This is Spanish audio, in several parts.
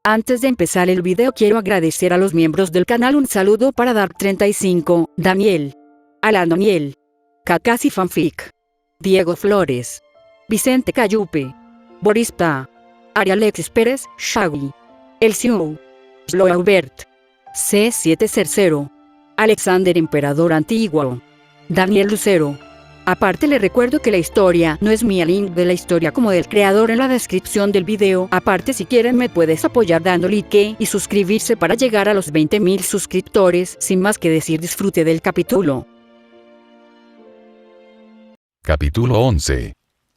Antes de empezar el video quiero agradecer a los miembros del canal. Un saludo para Dark35, Daniel, Alan Daniel, Kakasi Fanfic, Diego Flores, Vicente Cayupe, Boris Ta, Ari Alexis Pérez, Shaggy, El Siu, Sloaubert, C7 Cercero, Alexander Emperador Antiguo, Daniel Lucero. Aparte le recuerdo que la historia no es mía, link de la historia como del creador en la descripción del video. Aparte si quieren me puedes apoyar dando like y suscribirse para llegar a los 20.000 suscriptores. Sin más que decir, disfrute del capítulo. Capítulo 11.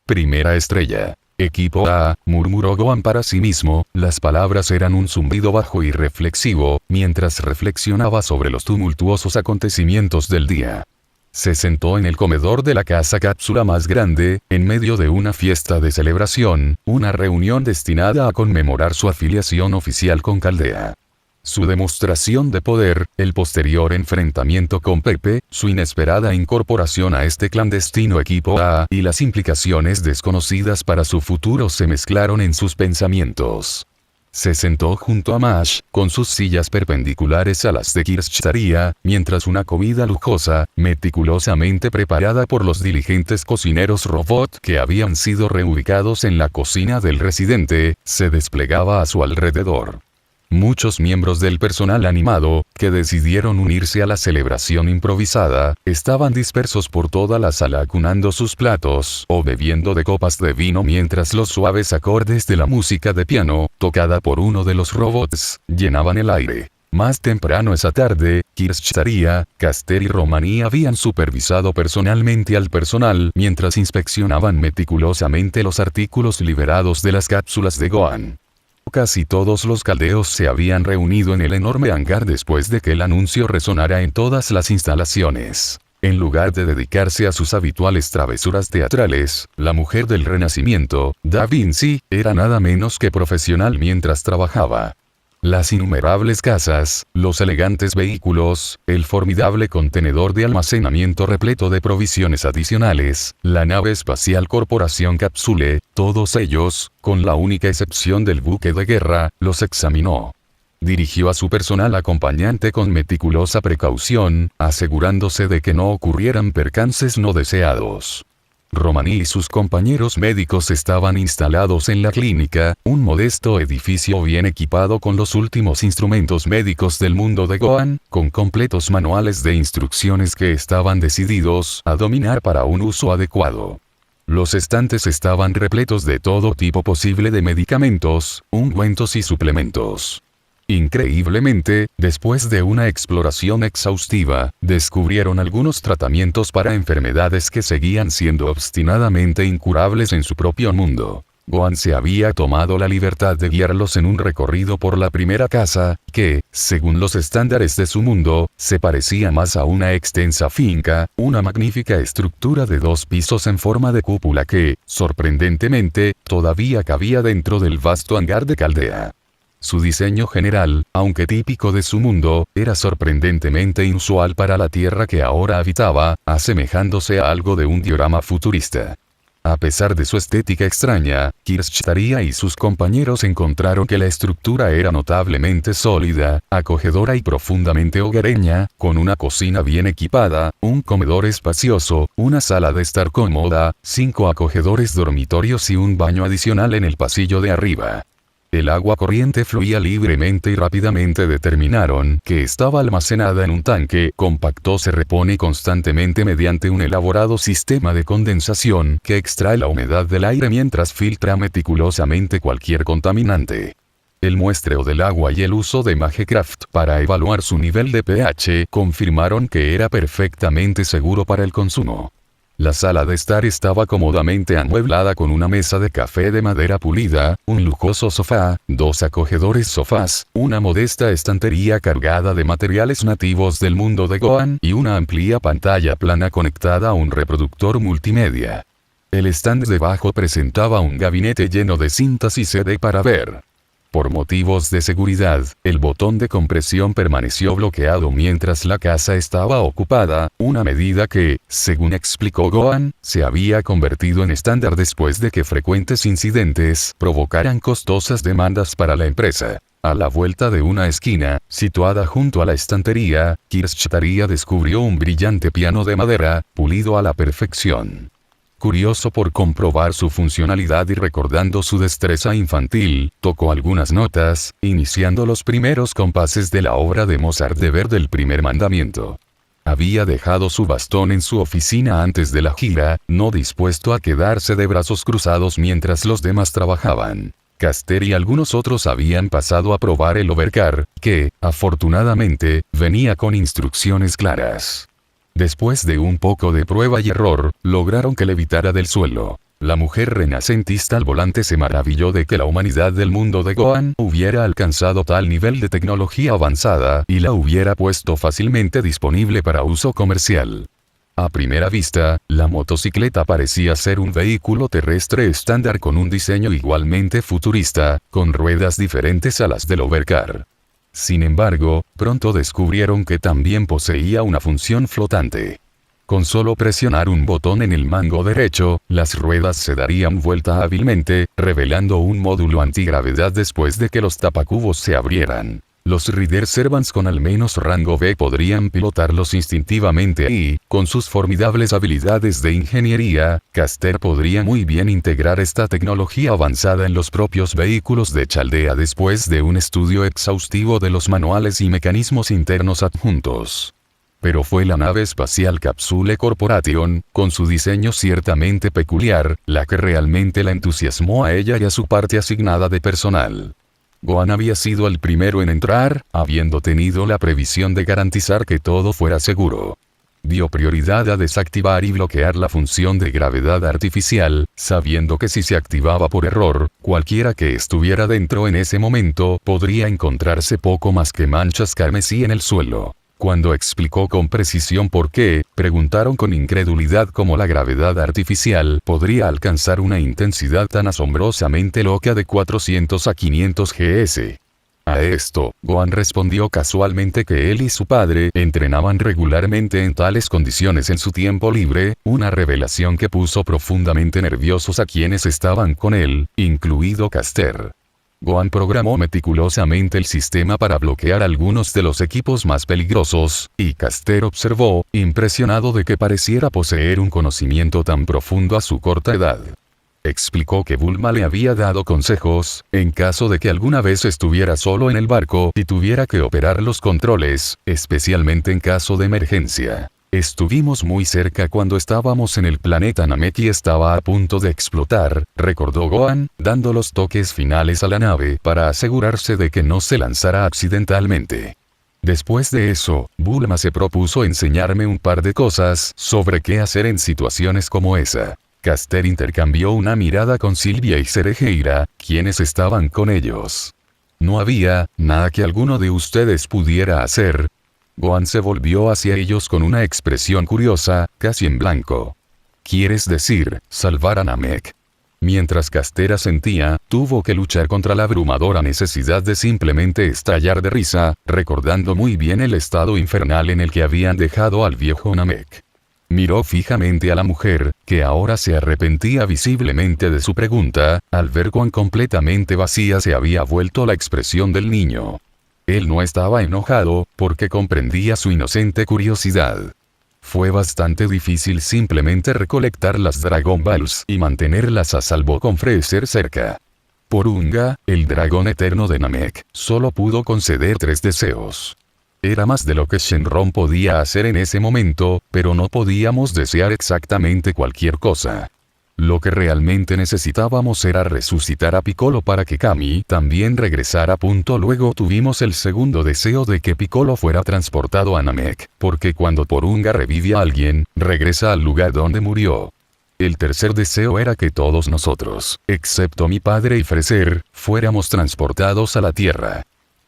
Primera estrella. Equipo A, murmuró Gohan para sí mismo. Las palabras eran un zumbido bajo y reflexivo, mientras reflexionaba sobre los tumultuosos acontecimientos del día. Se sentó en el comedor de la casa cápsula más grande, en medio de una fiesta de celebración, una reunión destinada a conmemorar su afiliación oficial con Caldea. Su demostración de poder, el posterior enfrentamiento con Pepe, su inesperada incorporación a este clandestino equipo A y las implicaciones desconocidas para su futuro se mezclaron en sus pensamientos. Se sentó junto a Mash, con sus sillas perpendiculares a las de Kirschtaria, mientras una comida lujosa, meticulosamente preparada por los diligentes cocineros robot que habían sido reubicados en la cocina del residente, se desplegaba a su alrededor. Muchos miembros del personal animado, que decidieron unirse a la celebración improvisada, estaban dispersos por toda la sala acunando sus platos o bebiendo de copas de vino mientras los suaves acordes de la música de piano, tocada por uno de los robots, llenaban el aire. Más temprano esa tarde, Kirschtaria, Caster y Romani habían supervisado personalmente al personal mientras inspeccionaban meticulosamente los artículos liberados de las cápsulas de Gohan. Casi todos los caldeos se habían reunido en el enorme hangar después de que el anuncio resonara en todas las instalaciones. En lugar de dedicarse a sus habituales travesuras teatrales, la mujer del Renacimiento, Da Vinci, era nada menos que profesional mientras trabajaba. Las innumerables casas, los elegantes vehículos, el formidable contenedor de almacenamiento repleto de provisiones adicionales, la nave espacial Corporación Capsule, todos ellos, con la única excepción del buque de guerra, los examinó. Dirigió a su personal acompañante con meticulosa precaución, asegurándose de que no ocurrieran percances no deseados. Romani y sus compañeros médicos estaban instalados en la clínica, un modesto edificio bien equipado con los últimos instrumentos médicos del mundo de Gohan, con completos manuales de instrucciones que estaban decididos a dominar para un uso adecuado. Los estantes estaban repletos de todo tipo posible de medicamentos, ungüentos y suplementos. Increíblemente, después de una exploración exhaustiva, descubrieron algunos tratamientos para enfermedades que seguían siendo obstinadamente incurables en su propio mundo. Gohan se había tomado la libertad de guiarlos en un recorrido por la primera casa, que, según los estándares de su mundo, se parecía más a una extensa finca, una magnífica estructura de 2 pisos en forma de cúpula que, sorprendentemente, todavía cabía dentro del vasto hangar de Caldea. Su diseño general, aunque típico de su mundo, era sorprendentemente inusual para la Tierra que ahora habitaba, asemejándose a algo de un diorama futurista. A pesar de su estética extraña, Kirschtaria y sus compañeros encontraron que la estructura era notablemente sólida, acogedora y profundamente hogareña, con una cocina bien equipada, un comedor espacioso, una sala de estar cómoda, 5 acogedores dormitorios y un baño adicional en el pasillo de arriba. El agua corriente fluía libremente y rápidamente determinaron que estaba almacenada en un tanque compacto. Se repone constantemente mediante un elaborado sistema de condensación que extrae la humedad del aire mientras filtra meticulosamente cualquier contaminante. El muestreo del agua y el uso de Magecraft para evaluar su nivel de pH confirmaron que era perfectamente seguro para el consumo. La sala de estar estaba cómodamente amueblada con una mesa de café de madera pulida, un lujoso sofá, 2 acogedores sofás, una modesta estantería cargada de materiales nativos del mundo de Gohan y una amplia pantalla plana conectada a un reproductor multimedia. El stand debajo presentaba un gabinete lleno de cintas y CD para ver. Por motivos de seguridad, el botón de compresión permaneció bloqueado mientras la casa estaba ocupada, una medida que, según explicó Gohan, se había convertido en estándar después de que frecuentes incidentes provocaran costosas demandas para la empresa. A la vuelta de una esquina, situada junto a la estantería, Kirschtaria descubrió un brillante piano de madera, pulido a la perfección. Curioso por comprobar su funcionalidad y recordando su destreza infantil, tocó algunas notas, iniciando los primeros compases de la obra de Mozart de Ver del primer mandamiento. Había dejado su bastón en su oficina antes de la gira, no dispuesto a quedarse de brazos cruzados mientras los demás trabajaban. Castor y algunos otros habían pasado a probar el overcar, que, afortunadamente, venía con instrucciones claras. Después de un poco de prueba y error, lograron que levitara del suelo. La mujer renacentista al volante se maravilló de que la humanidad del mundo de Gohan hubiera alcanzado tal nivel de tecnología avanzada y la hubiera puesto fácilmente disponible para uso comercial. A primera vista, la motocicleta parecía ser un vehículo terrestre estándar con un diseño igualmente futurista, con ruedas diferentes a las del overcar. Sin embargo, pronto descubrieron que también poseía una función flotante. Con solo presionar un botón en el mango derecho, las ruedas se darían vuelta hábilmente, revelando un módulo antigravedad después de que los tapacubos se abrieran. Los Rider Servants con al menos rango B podrían pilotarlos instintivamente y, con sus formidables habilidades de ingeniería, Castor podría muy bien integrar esta tecnología avanzada en los propios vehículos de Chaldea después de un estudio exhaustivo de los manuales y mecanismos internos adjuntos. Pero fue la nave espacial Capsule Corporation, con su diseño ciertamente peculiar, la que realmente la entusiasmó a ella y a su parte asignada de personal. Gohan había sido el primero en entrar, habiendo tenido la previsión de garantizar que todo fuera seguro. Dio prioridad a desactivar y bloquear la función de gravedad artificial, sabiendo que si se activaba por error, cualquiera que estuviera dentro en ese momento podría encontrarse poco más que manchas carmesí en el suelo. Cuando explicó con precisión por qué, preguntaron con incredulidad cómo la gravedad artificial podría alcanzar una intensidad tan asombrosamente loca de 400 a 500 Gs. A esto, Gohan respondió casualmente que él y su padre entrenaban regularmente en tales condiciones en su tiempo libre, una revelación que puso profundamente nerviosos a quienes estaban con él, incluido Castor. Gohan programó meticulosamente el sistema para bloquear algunos de los equipos más peligrosos, y Castor observó, impresionado de que pareciera poseer un conocimiento tan profundo a su corta edad. Explicó que Bulma le había dado consejos, en caso de que alguna vez estuviera solo en el barco y tuviera que operar los controles, especialmente en caso de emergencia. Estuvimos muy cerca cuando estábamos en el planeta Namek y estaba a punto de explotar, recordó Gohan, dando los toques finales a la nave para asegurarse de que no se lanzara accidentalmente. Después de eso, Bulma se propuso enseñarme un par de cosas sobre qué hacer en situaciones como esa. Castor intercambió una mirada con Silvia y Cerejeira, quienes estaban con ellos. No había nada que alguno de ustedes pudiera hacer. Gohan se volvió hacia ellos con una expresión curiosa, casi en blanco. ¿Quieres decir, salvar a Namek? Mientras Castor asentía, tuvo que luchar contra la abrumadora necesidad de simplemente estallar de risa, recordando muy bien el estado infernal en el que habían dejado al viejo Namek. Miró fijamente a la mujer, que ahora se arrepentía visiblemente de su pregunta, al ver cuán completamente vacía se había vuelto la expresión del niño. Él no estaba enojado, porque comprendía su inocente curiosidad. Fue bastante difícil simplemente recolectar las Dragon Balls y mantenerlas a salvo con Freezer cerca. Porunga, el dragón eterno de Namek, solo pudo conceder 3 deseos. Era más de lo que Shenron podía hacer en ese momento, pero no podíamos desear exactamente cualquier cosa. Lo que realmente necesitábamos era resucitar a Piccolo para que Kami también regresara. Luego tuvimos el segundo deseo de que Piccolo fuera transportado a Namek, porque cuando Porunga revive a alguien, regresa al lugar donde murió. El tercer deseo era que todos nosotros, excepto mi padre y Freezer, fuéramos transportados a la Tierra.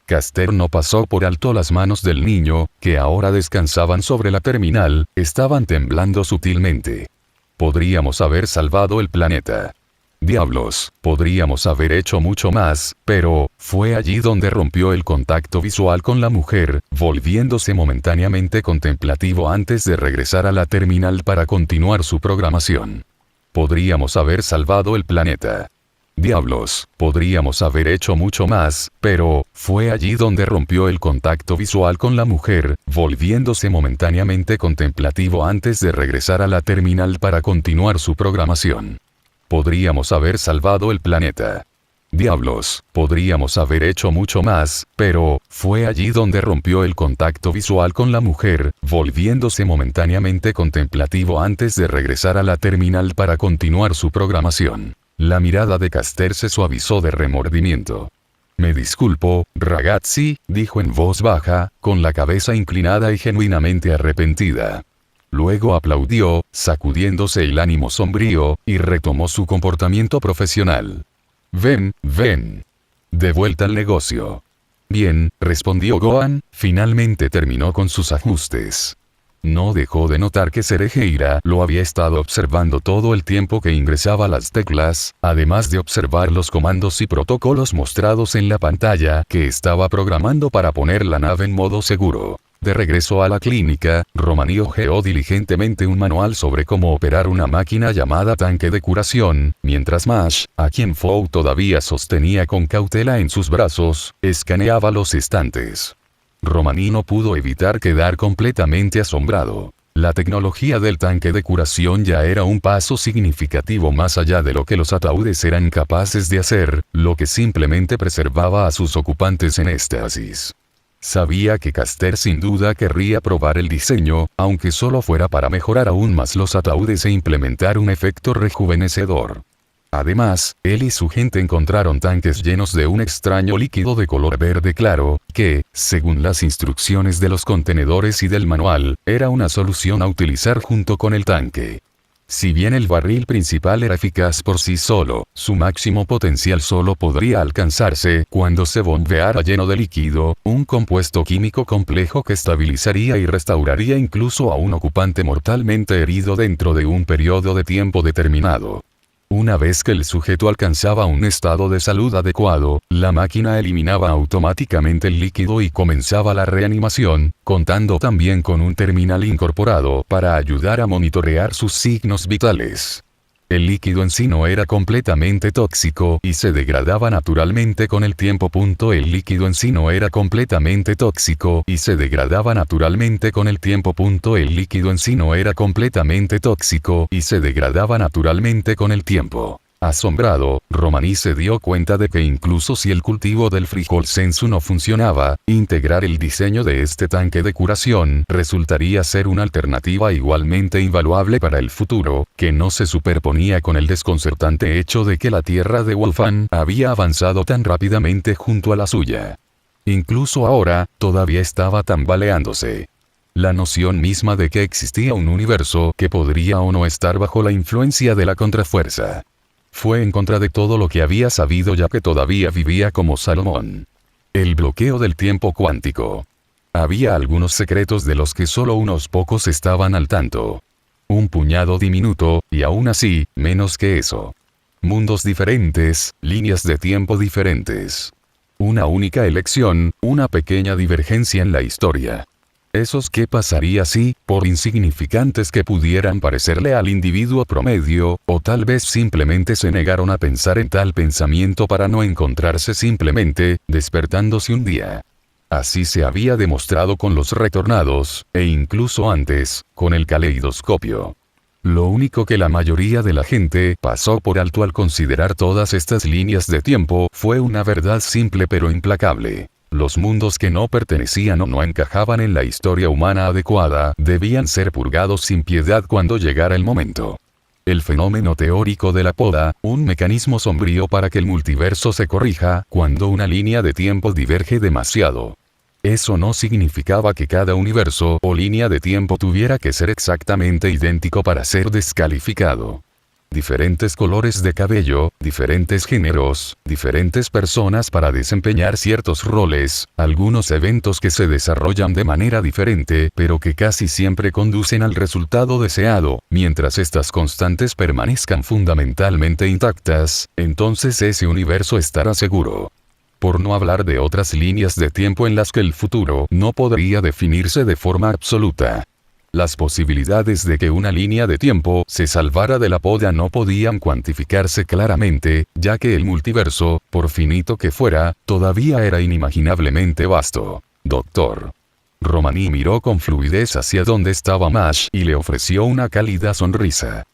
Castor no pasó por alto las manos del niño, que ahora descansaban sobre la terminal, estaban temblando sutilmente. Podríamos haber salvado el planeta. Diablos, podríamos haber hecho mucho más, pero, fue allí donde rompió el contacto visual con la mujer, volviéndose momentáneamente contemplativo antes de regresar a la terminal para continuar su programación. Podríamos haber salvado el planeta. Diablos, podríamos haber hecho mucho más, pero, fue allí donde rompió el contacto visual con la mujer, volviéndose momentáneamente contemplativo antes de regresar a la terminal para continuar su programación. Podríamos haber salvado el planeta. Diablos, podríamos haber hecho mucho más, pero, fue allí donde rompió el contacto visual con la mujer, volviéndose momentáneamente contemplativo antes de regresar a la terminal para continuar su programación. La mirada de Caster se suavizó de remordimiento. Me disculpo, ragazzi, dijo en voz baja, con la cabeza inclinada y genuinamente arrepentida. Luego aplaudió, sacudiéndose el ánimo sombrío, y retomó su comportamiento profesional. Ven, ven. De vuelta al negocio. Bien, respondió Gohan, finalmente terminó con sus ajustes. No dejó de notar que Cerejeira lo había estado observando todo el tiempo que ingresaba las teclas, además de observar los comandos y protocolos mostrados en la pantalla que estaba programando para poner la nave en modo seguro. De regreso a la clínica, Romani hojeó diligentemente un manual sobre cómo operar una máquina llamada tanque de curación, mientras Mash, a quien Fou todavía sostenía con cautela en sus brazos, escaneaba los estantes. Romani no pudo evitar quedar completamente asombrado. La tecnología del tanque de curación ya era un paso significativo más allá de lo que los ataúdes eran capaces de hacer, lo que simplemente preservaba a sus ocupantes en éxtasis. Sabía que Caster sin duda querría probar el diseño, aunque solo fuera para mejorar aún más los ataúdes e implementar un efecto rejuvenecedor. Además, él y su gente encontraron tanques llenos de un extraño líquido de color verde claro, que, según las instrucciones de los contenedores y del manual, era una solución a utilizar junto con el tanque. Si bien el barril principal era eficaz por sí solo, su máximo potencial solo podría alcanzarse cuando se bombeara lleno de líquido, un compuesto químico complejo que estabilizaría y restauraría incluso a un ocupante mortalmente herido dentro de un periodo de tiempo determinado. Una vez que el sujeto alcanzaba un estado de salud adecuado, la máquina eliminaba automáticamente el líquido y comenzaba la reanimación, contando también con un terminal incorporado para ayudar a monitorear sus signos vitales. El líquido en sí no era completamente tóxico y se degradaba naturalmente con el tiempo. El líquido en sí no era completamente tóxico y se degradaba naturalmente con el tiempo. El líquido en sí no era completamente tóxico y se degradaba naturalmente con el tiempo. Asombrado, Romani se dio cuenta de que incluso si el cultivo del frijol senzu no funcionaba, integrar el diseño de este tanque de curación resultaría ser una alternativa igualmente invaluable para el futuro, que no se superponía con el desconcertante hecho de que la tierra de Wolfan había avanzado tan rápidamente junto a la suya. Incluso ahora, todavía estaba tambaleándose. La noción misma de que existía un universo que podría o no estar bajo la influencia de la contrafuerza. Fue en contra de todo lo que había sabido ya que todavía vivía como Salomón. El bloqueo del tiempo cuántico. Había algunos secretos de los que solo unos pocos estaban al tanto. Un puñado diminuto, y aún así, menos que eso. Mundos diferentes, líneas de tiempo diferentes. Una única elección, una pequeña divergencia en la historia. Esos qué pasaría si, por insignificantes que pudieran parecerle al individuo promedio, o tal vez simplemente se negaron a pensar en tal pensamiento para no encontrarse simplemente, despertándose un día. Así se había demostrado con los retornados, e incluso antes, con el caleidoscopio. Lo único que la mayoría de la gente pasó por alto al considerar todas estas líneas de tiempo fue una verdad simple pero implacable. Los mundos que no pertenecían o no encajaban en la historia humana adecuada debían ser purgados sin piedad cuando llegara el momento. El fenómeno teórico de la poda, un mecanismo sombrío para que el multiverso se corrija cuando una línea de tiempo diverge demasiado. Eso no significaba que cada universo o línea de tiempo tuviera que ser exactamente idéntico para ser descalificado. Diferentes colores de cabello, diferentes géneros, diferentes personas para desempeñar ciertos roles, algunos eventos que se desarrollan de manera diferente pero que casi siempre conducen al resultado deseado, mientras estas constantes permanezcan fundamentalmente intactas, entonces ese universo estará seguro. Por no hablar de otras líneas de tiempo en las que el futuro no podría definirse de forma absoluta. Las posibilidades de que una línea de tiempo se salvara de la poda no podían cuantificarse claramente, ya que el multiverso, por finito que fuera, todavía era inimaginablemente vasto. Doctor. Romani miró con fluidez hacia donde estaba Mash y le ofreció una cálida sonrisa.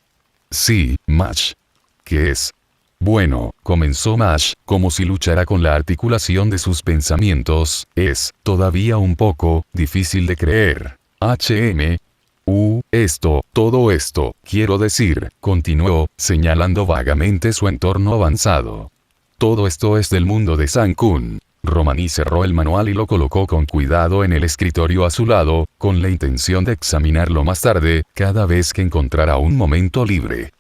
Sí, Mash. ¿Qué es? Bueno, comenzó Mash, como si luchara con la articulación de sus pensamientos, es, todavía un poco, difícil de creer. Todo esto, quiero decir, continuó, señalando vagamente su entorno avanzado. Todo esto es del mundo de San-kun. Romani cerró el manual y lo colocó con cuidado en el escritorio a su lado, con la intención de examinarlo más tarde, cada vez que encontrara un momento libre.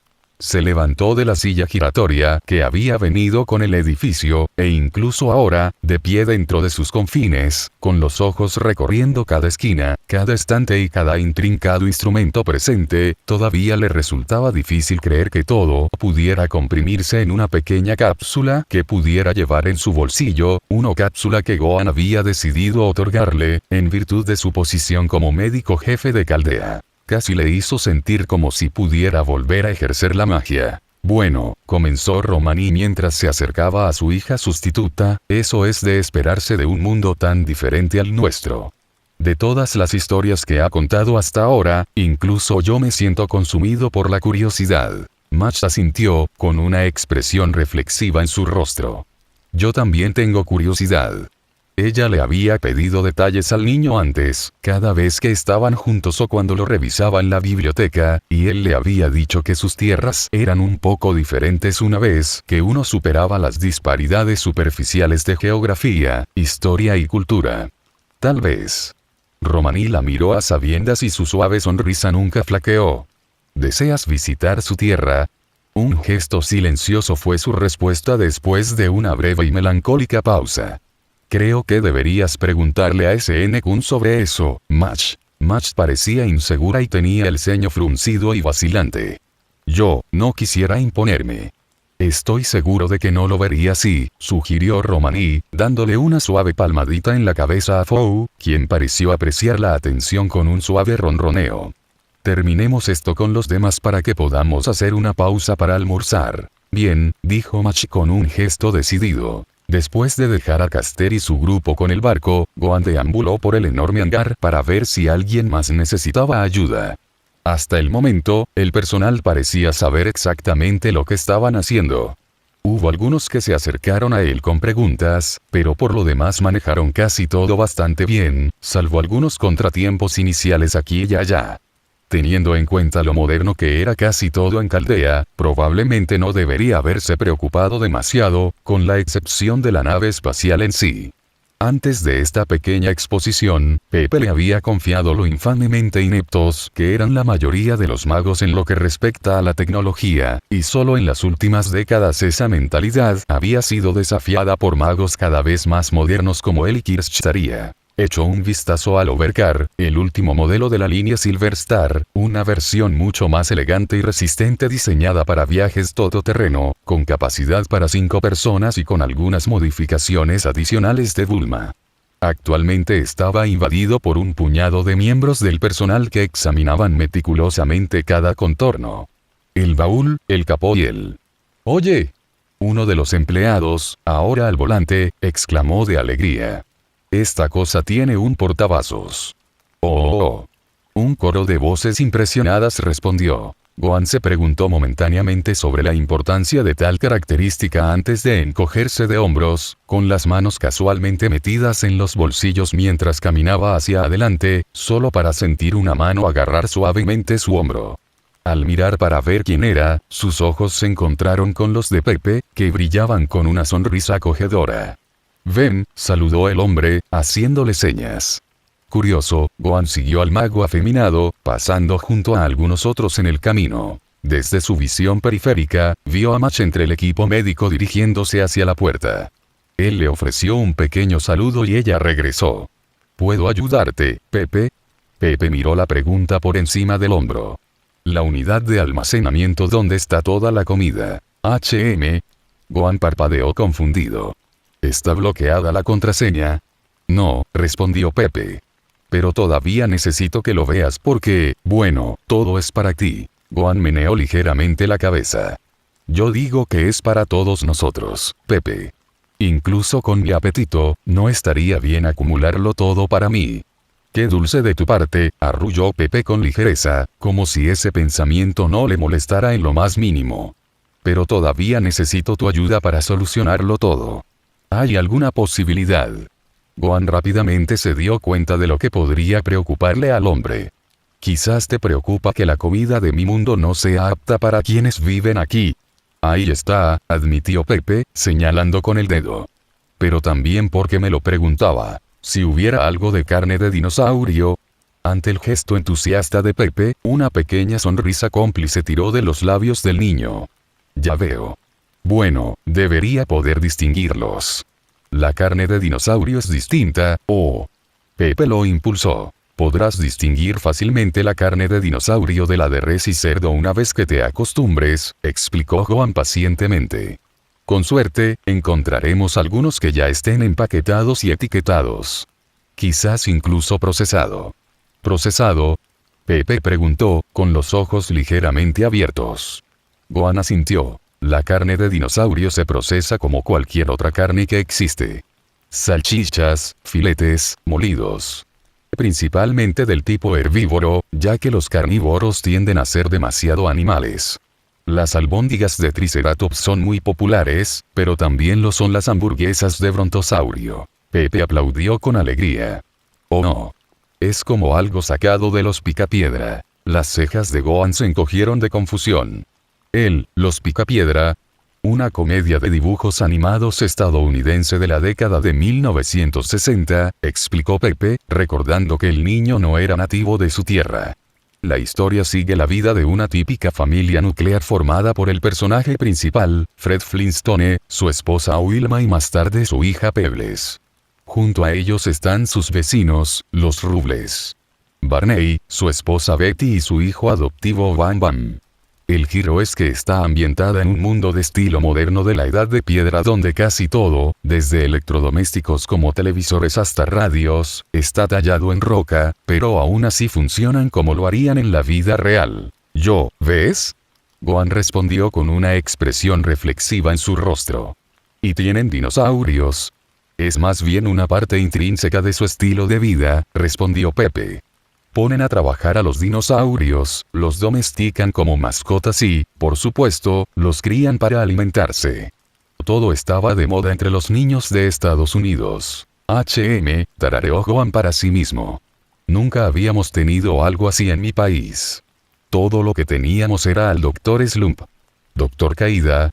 Se levantó de la silla giratoria que había venido con el edificio, e incluso ahora, de pie dentro de sus confines, con los ojos recorriendo cada esquina, cada estante y cada intrincado instrumento presente, todavía le resultaba difícil creer que todo pudiera comprimirse en una pequeña cápsula que pudiera llevar en su bolsillo, una cápsula que Gohan había decidido otorgarle, en virtud de su posición como médico jefe de Caldea. Casi le hizo sentir como si pudiera volver a ejercer la magia. Bueno, comenzó Romani mientras se acercaba a su hija sustituta, eso es de esperarse de un mundo tan diferente al nuestro. De todas las historias que ha contado hasta ahora, incluso yo me siento consumido por la curiosidad. Mash asintió, con una expresión reflexiva en su rostro. Yo también tengo curiosidad. Ella le había pedido detalles al niño antes, cada vez que estaban juntos o cuando lo revisaba en la biblioteca, y él le había dicho que sus tierras eran un poco diferentes una vez que uno superaba las disparidades superficiales de geografía, historia y cultura. Tal vez. Romani la miró a sabiendas y su suave sonrisa nunca flaqueó. ¿Deseas visitar su tierra? Un gesto silencioso fue su respuesta después de una breve y melancólica pausa. Creo que deberías preguntarle a SN-kun sobre eso, Mash. Mash parecía insegura y tenía el ceño fruncido y vacilante. Yo, no quisiera imponerme. Estoy seguro de que no lo vería así, sugirió Romani, dándole una suave palmadita en la cabeza a Fou, quien pareció apreciar la atención con un suave ronroneo. Terminemos esto con los demás para que podamos hacer una pausa para almorzar. Bien, dijo Mash con un gesto decidido. Después de dejar a Caster y su grupo con el barco, Gohan deambuló por el enorme hangar para ver si alguien más necesitaba ayuda. Hasta el momento, el personal parecía saber exactamente lo que estaban haciendo. Hubo algunos que se acercaron a él con preguntas, pero por lo demás manejaron casi todo bastante bien, salvo algunos contratiempos iniciales aquí y allá. Teniendo en cuenta lo moderno que era casi todo en Caldea, probablemente no debería haberse preocupado demasiado, con la excepción de la nave espacial en sí. Antes de esta pequeña exposición, Pepe le había confiado lo infamemente ineptos que eran la mayoría de los magos en lo que respecta a la tecnología, y solo en las últimas décadas esa mentalidad había sido desafiada por magos cada vez más modernos como él y Kirschtaria. Echó un vistazo al Overcar, el último modelo de la línea Silver Star, una versión mucho más elegante y resistente diseñada para viajes todoterreno, con capacidad para 5 personas y con algunas modificaciones adicionales de Bulma. Actualmente estaba invadido por un puñado de miembros del personal que examinaban meticulosamente cada contorno. El baúl, el capó y el... ¡Oye! Uno de los empleados, ahora al volante, exclamó de alegría. Esta cosa tiene un portavasos. ¡Oh! Un coro de voces impresionadas respondió. Gohan se preguntó momentáneamente sobre la importancia de tal característica antes de encogerse de hombros, con las manos casualmente metidas en los bolsillos mientras caminaba hacia adelante, solo para sentir una mano agarrar suavemente su hombro. Al mirar para ver quién era, sus ojos se encontraron con los de Pepe, que brillaban con una sonrisa acogedora. Ven, saludó el hombre, haciéndole señas. Curioso, Gohan siguió al mago afeminado, pasando junto a algunos otros en el camino. Desde su visión periférica, vio a Mash entre el equipo médico dirigiéndose hacia la puerta. Él le ofreció un pequeño saludo y ella regresó. ¿Puedo ayudarte, Pepe? Pepe miró la pregunta por encima del hombro. La unidad de almacenamiento donde está toda la comida. Gohan parpadeó confundido. ¿Está bloqueada la contraseña? No, respondió Pepe. Pero todavía necesito que lo veas porque, bueno, todo es para ti. Gohan meneó ligeramente la cabeza. Yo digo que es para todos nosotros, Pepe. Incluso con mi apetito, no estaría bien acumularlo todo para mí. Qué dulce de tu parte, arrulló Pepe con ligereza, como si ese pensamiento no le molestara en lo más mínimo. Pero todavía necesito tu ayuda para solucionarlo todo. ¿Hay alguna posibilidad? Gohan rápidamente se dio cuenta de lo que podría preocuparle al hombre. Quizás te preocupa que la comida de mi mundo no sea apta para quienes viven aquí. Ahí está, admitió Pepe, señalando con el dedo. Pero también porque me lo preguntaba, si hubiera algo de carne de dinosaurio. Ante el gesto entusiasta de Pepe, una pequeña sonrisa cómplice tiró de los labios del niño. Ya veo. Bueno, debería poder distinguirlos. La carne de dinosaurio es distinta, oh. Pepe lo impulsó. Podrás distinguir fácilmente la carne de dinosaurio de la de res y cerdo una vez que te acostumbres, explicó Gohan pacientemente. Con suerte, encontraremos algunos que ya estén empaquetados y etiquetados. Quizás incluso procesado. ¿Procesado? Pepe preguntó, con los ojos ligeramente abiertos. Gohan asintió. La carne de dinosaurio se procesa como cualquier otra carne que existe. Salchichas, filetes, molidos. Principalmente del tipo herbívoro, ya que los carnívoros tienden a ser demasiado animales. Las albóndigas de Triceratops son muy populares, pero también lo son las hamburguesas de brontosaurio. Pepe aplaudió con alegría. Oh no. Es como algo sacado de Los Picapiedra. Las cejas de Gohan se encogieron de confusión. Los Picapiedra, una comedia de dibujos animados estadounidense de la década de 1960, explicó Pepe, recordando que el niño no era nativo de su tierra. La historia sigue la vida de una típica familia nuclear formada por el personaje principal, Fred Flintstone, su esposa Wilma y más tarde su hija Pebbles. Junto a ellos están sus vecinos, los Rubles. Barney, su esposa Betty y su hijo adoptivo Bam Bam. El giro es que está ambientada en un mundo de estilo moderno de la Edad de Piedra donde casi todo, desde electrodomésticos como televisores hasta radios, está tallado en roca, pero aún así funcionan como lo harían en la vida real. ¿Ves? Gohan respondió con una expresión reflexiva en su rostro. ¿Y tienen dinosaurios? Es más bien una parte intrínseca de su estilo de vida, respondió Pepe. Ponen a trabajar a los dinosaurios, los domestican como mascotas y, por supuesto, los crían para alimentarse. Todo estaba de moda entre los niños de Estados Unidos. Tarareó Gohan para sí mismo. Nunca habíamos tenido algo así en mi país. Todo lo que teníamos era al Dr. Slump. ¿Dr. Caída?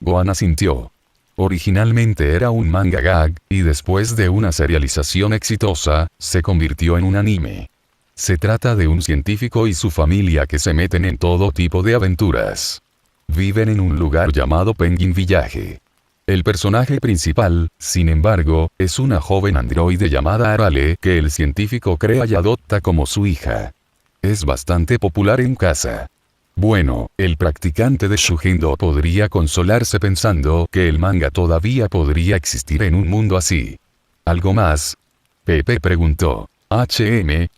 Gohan asintió. Originalmente era un manga gag, y después de una serialización exitosa, se convirtió en un anime. Se trata de un científico y su familia que se meten en todo tipo de aventuras. Viven en un lugar llamado Penguin Village. El personaje principal, sin embargo, es una joven androide llamada Arale que el científico crea y adopta como su hija. Es bastante popular en casa. Bueno, el practicante de Shugendo podría consolarse pensando que el manga todavía podría existir en un mundo así. ¿Algo más? Pepe preguntó.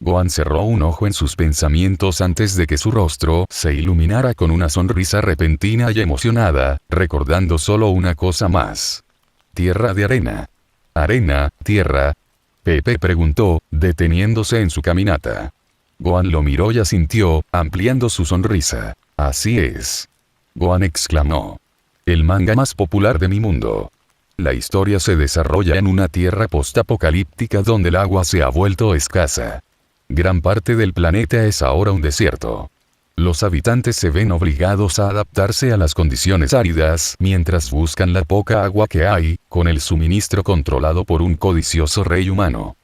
Gohan cerró un ojo en sus pensamientos antes de que su rostro se iluminara con una sonrisa repentina y emocionada, recordando solo una cosa más. Tierra de arena. ¿Arena, tierra? Pepe preguntó, deteniéndose en su caminata. Gohan lo miró y asintió, ampliando su sonrisa. Así es. Gohan exclamó. El manga más popular de mi mundo. La historia se desarrolla en una tierra postapocalíptica donde el agua se ha vuelto escasa. Gran parte del planeta es ahora un desierto. Los habitantes se ven obligados a adaptarse a las condiciones áridas mientras buscan la poca agua que hay, con el suministro controlado por un codicioso rey humano.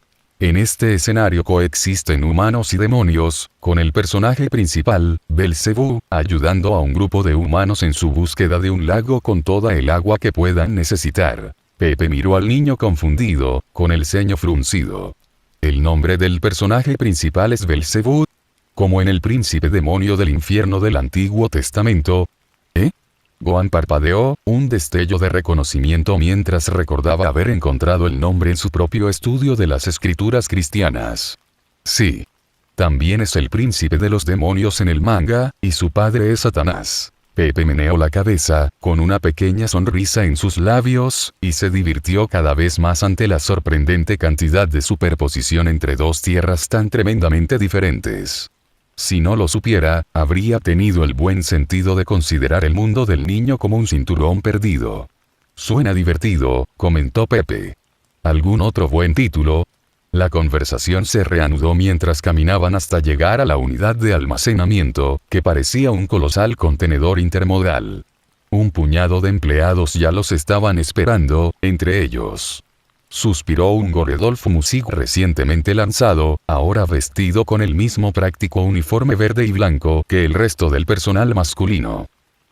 En este escenario coexisten humanos y demonios, con el personaje principal, Belzebú, ayudando a un grupo de humanos en su búsqueda de un lago con toda el agua que puedan necesitar. Pepe miró al niño confundido, con el ceño fruncido. ¿El nombre del personaje principal es Belzebú? ¿Como en el príncipe demonio del infierno del Antiguo Testamento? Gohan parpadeó, un destello de reconocimiento mientras recordaba haber encontrado el nombre en su propio estudio de las escrituras cristianas. Sí. También es el príncipe de los demonios en el manga, y su padre es Satanás. Pepe meneó la cabeza, con una pequeña sonrisa en sus labios, y se divirtió cada vez más ante la sorprendente cantidad de superposición entre dos tierras tan tremendamente diferentes. Si no lo supiera, habría tenido el buen sentido de considerar el mundo del niño como un cinturón perdido. Suena divertido, comentó Pepe. ¿Algún otro buen título? La conversación se reanudó mientras caminaban hasta llegar a la unidad de almacenamiento, que parecía un colosal contenedor intermodal. Un puñado de empleados ya los estaban esperando, entre ellos. Suspiró un Goredolf Music recientemente lanzado, ahora vestido con el mismo práctico uniforme verde y blanco que el resto del personal masculino.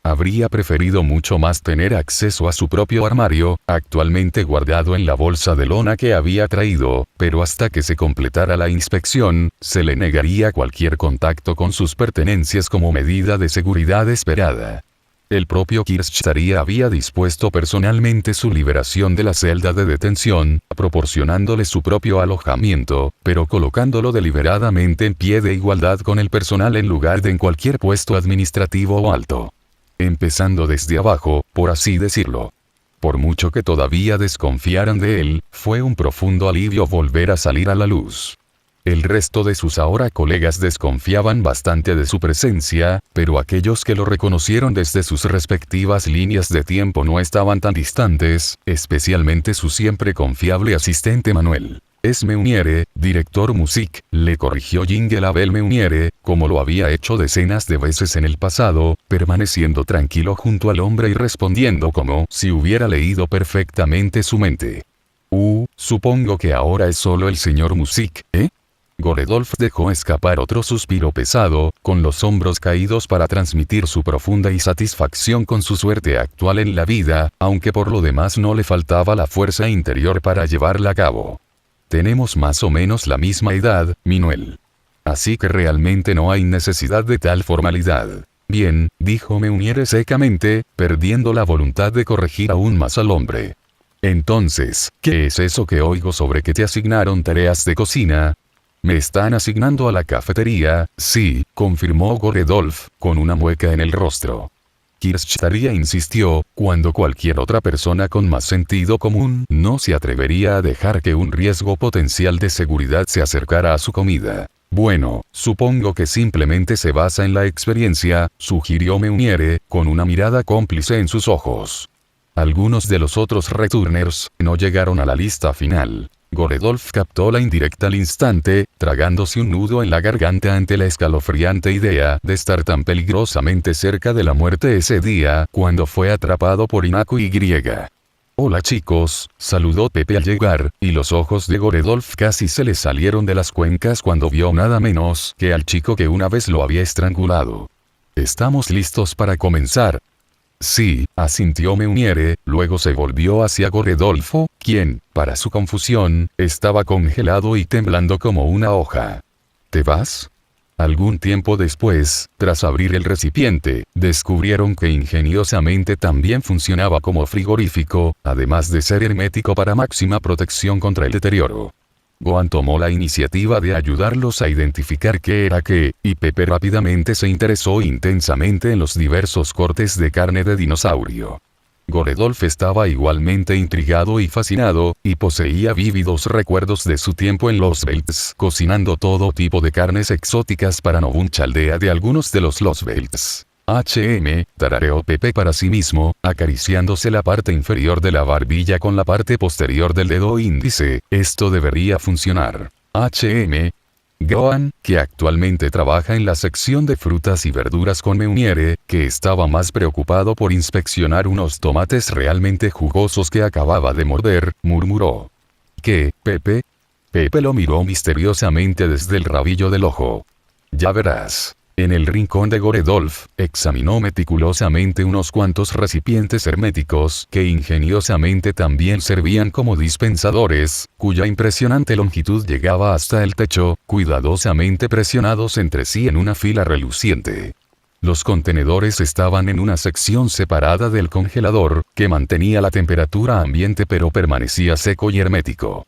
Habría preferido mucho más tener acceso a su propio armario, actualmente guardado en la bolsa de lona que había traído, pero hasta que se completara la inspección, se le negaría cualquier contacto con sus pertenencias como medida de seguridad esperada. El propio Kirschtaria había dispuesto personalmente su liberación de la celda de detención, proporcionándole su propio alojamiento, pero colocándolo deliberadamente en pie de igualdad con el personal en lugar de en cualquier puesto administrativo o alto. Empezando desde abajo, por así decirlo. Por mucho que todavía desconfiaran de él, fue un profundo alivio volver a salir a la luz. El resto de sus ahora colegas desconfiaban bastante de su presencia, pero aquellos que lo reconocieron desde sus respectivas líneas de tiempo no estaban tan distantes, especialmente su siempre confiable asistente Manuel. Es Meuniere, director Music, le corrigió Jingle Abel Meuniere, como lo había hecho decenas de veces en el pasado, permaneciendo tranquilo junto al hombre y respondiendo como si hubiera leído perfectamente su mente. Supongo que ahora es solo el señor Music, ¿eh? Goredolf dejó escapar otro suspiro pesado, con los hombros caídos para transmitir su profunda insatisfacción con su suerte actual en la vida, aunque por lo demás no le faltaba la fuerza interior para llevarla a cabo. Tenemos más o menos la misma edad, Minuel. Así que realmente no hay necesidad de tal formalidad. Bien, dijo Meuniere secamente, perdiendo la voluntad de corregir aún más al hombre. Entonces, ¿qué es eso que oigo sobre que te asignaron tareas de cocina? Me están asignando a la cafetería, sí, confirmó Goredolf, con una mueca en el rostro. Kirschtaria insistió, cuando cualquier otra persona con más sentido común no se atrevería a dejar que un riesgo potencial de seguridad se acercara a su comida. Bueno, supongo que simplemente se basa en la experiencia, sugirió Meuniere, con una mirada cómplice en sus ojos. Algunos de los otros returners no llegaron a la lista final. Goredolf captó la indirecta al instante, tragándose un nudo en la garganta ante la escalofriante idea de estar tan peligrosamente cerca de la muerte ese día, cuando fue atrapado por Inaku Y. Hola chicos, saludó Pepe al llegar, y los ojos de Goredolf casi se le salieron de las cuencas cuando vio nada menos que al chico que una vez lo había estrangulado. ¿Estamos listos para comenzar? Sí, asintió Meuniere, luego se volvió hacia Goredolfo, quien, para su confusión, estaba congelado y temblando como una hoja. ¿Te vas? Algún tiempo después, tras abrir el recipiente, descubrieron que ingeniosamente también funcionaba como frigorífico, además de ser hermético para máxima protección contra el deterioro. Gohan tomó la iniciativa de ayudarlos a identificar qué era qué, y Pepe rápidamente se interesó intensamente en los diversos cortes de carne de dinosaurio. Goredolf estaba igualmente intrigado y fascinado, y poseía vívidos recuerdos de su tiempo en Los Belts, cocinando todo tipo de carnes exóticas para Nobuncha aldea de algunos de los Belts. Tarareó Pepe para sí mismo, acariciándose la parte inferior de la barbilla con la parte posterior del dedo índice. Esto debería funcionar. Gohan, que actualmente trabaja en la sección de frutas y verduras con Meuniere, que estaba más preocupado por inspeccionar unos tomates realmente jugosos que acababa de morder, murmuró. ¿Qué, Pepe? Pepe lo miró misteriosamente desde el rabillo del ojo. Ya verás. En el rincón de Goredolf, examinó meticulosamente unos cuantos recipientes herméticos que ingeniosamente también servían como dispensadores, cuya impresionante longitud llegaba hasta el techo, cuidadosamente presionados entre sí en una fila reluciente. Los contenedores estaban en una sección separada del congelador, que mantenía la temperatura ambiente pero permanecía seco y hermético.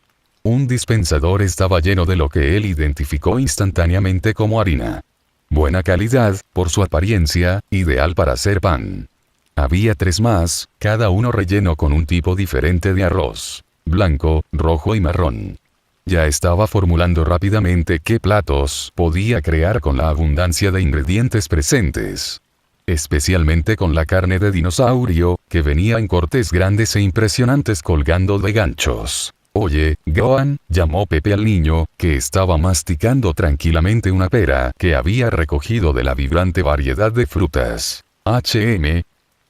Un dispensador estaba lleno de lo que él identificó instantáneamente como harina. Buena calidad, por su apariencia, ideal para hacer pan. Había 3 más, cada uno relleno con un tipo diferente de arroz: blanco, rojo y marrón. Ya estaba formulando rápidamente qué platos podía crear con la abundancia de ingredientes presentes. Especialmente con la carne de dinosaurio, que venía en cortes grandes e impresionantes colgando de ganchos. «Oye, Gohan», llamó Pepe al niño, que estaba masticando tranquilamente una pera que había recogido de la vibrante variedad de frutas.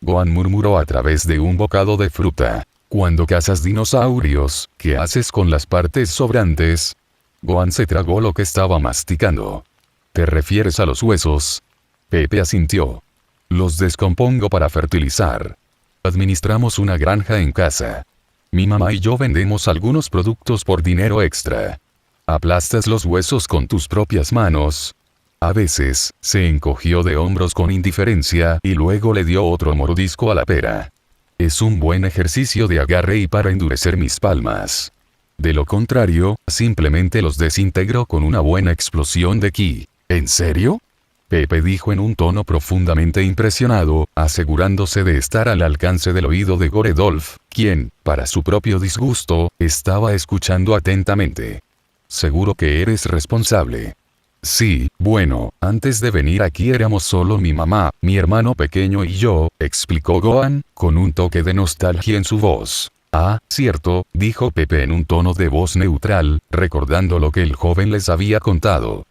Gohan murmuró a través de un bocado de fruta. «Cuando cazas dinosaurios, ¿qué haces con las partes sobrantes?» Gohan se tragó lo que estaba masticando. «¿Te refieres a los huesos?» Pepe asintió. «Los descompongo para fertilizar. Administramos una granja en casa. Mi mamá y yo vendemos algunos productos por dinero extra. ¿Aplastas los huesos con tus propias manos?» A veces, se encogió de hombros con indiferencia y luego le dio otro mordisco a la pera. «Es un buen ejercicio de agarre y para endurecer mis palmas. De lo contrario, simplemente los desintegro con una buena explosión de ki». «¿En serio?», Pepe dijo en un tono profundamente impresionado, asegurándose de estar al alcance del oído de Goredolf, quien, para su propio disgusto, estaba escuchando atentamente. «¿Seguro que eres responsable?» «Sí, bueno, antes de venir aquí éramos solo mi mamá, mi hermano pequeño y yo», explicó Gohan, con un toque de nostalgia en su voz. «Ah, cierto», dijo Pepe en un tono de voz neutral, recordando lo que el joven les había contado.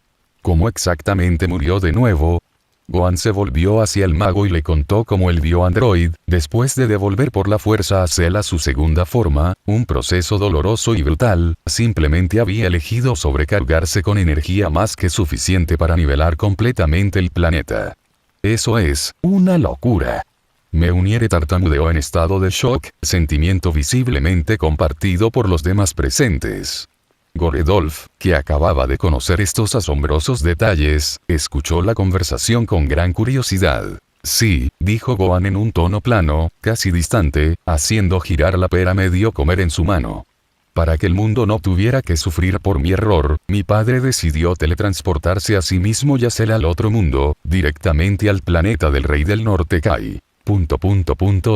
«¿Cómo exactamente murió de nuevo?» Gohan se volvió hacia el mago y le contó cómo el bioandroid, después de devolver por la fuerza a Cell a su segunda forma, un proceso doloroso y brutal, simplemente había elegido sobrecargarse con energía más que suficiente para nivelar completamente el planeta. «Eso es una locura». Meuniere tartamudeó en estado de shock, sentimiento visiblemente compartido por los demás presentes. Goredolf, que acababa de conocer estos asombrosos detalles, escuchó la conversación con gran curiosidad. «Sí», dijo Gohan en un tono plano, casi distante, haciendo girar la pera medio comer en su mano. «Para que el mundo no tuviera que sufrir por mi error, mi padre decidió teletransportarse a sí mismo y hacer al otro mundo, directamente al planeta del Rey del Norte Kai».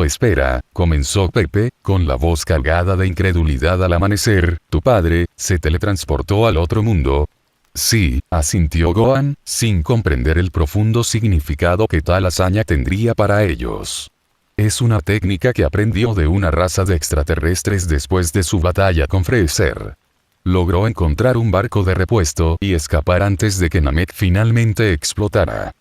Espera», comenzó Pepe, con la voz cargada de incredulidad al amanecer. «¿Tu padre se teletransportó al otro mundo?» «Sí», asintió Gohan, sin comprender el profundo significado que tal hazaña tendría para ellos. «Es una técnica que aprendió de una raza de extraterrestres después de su batalla con Freezer. Logró encontrar un barco de repuesto y escapar antes de que Namek finalmente explotara.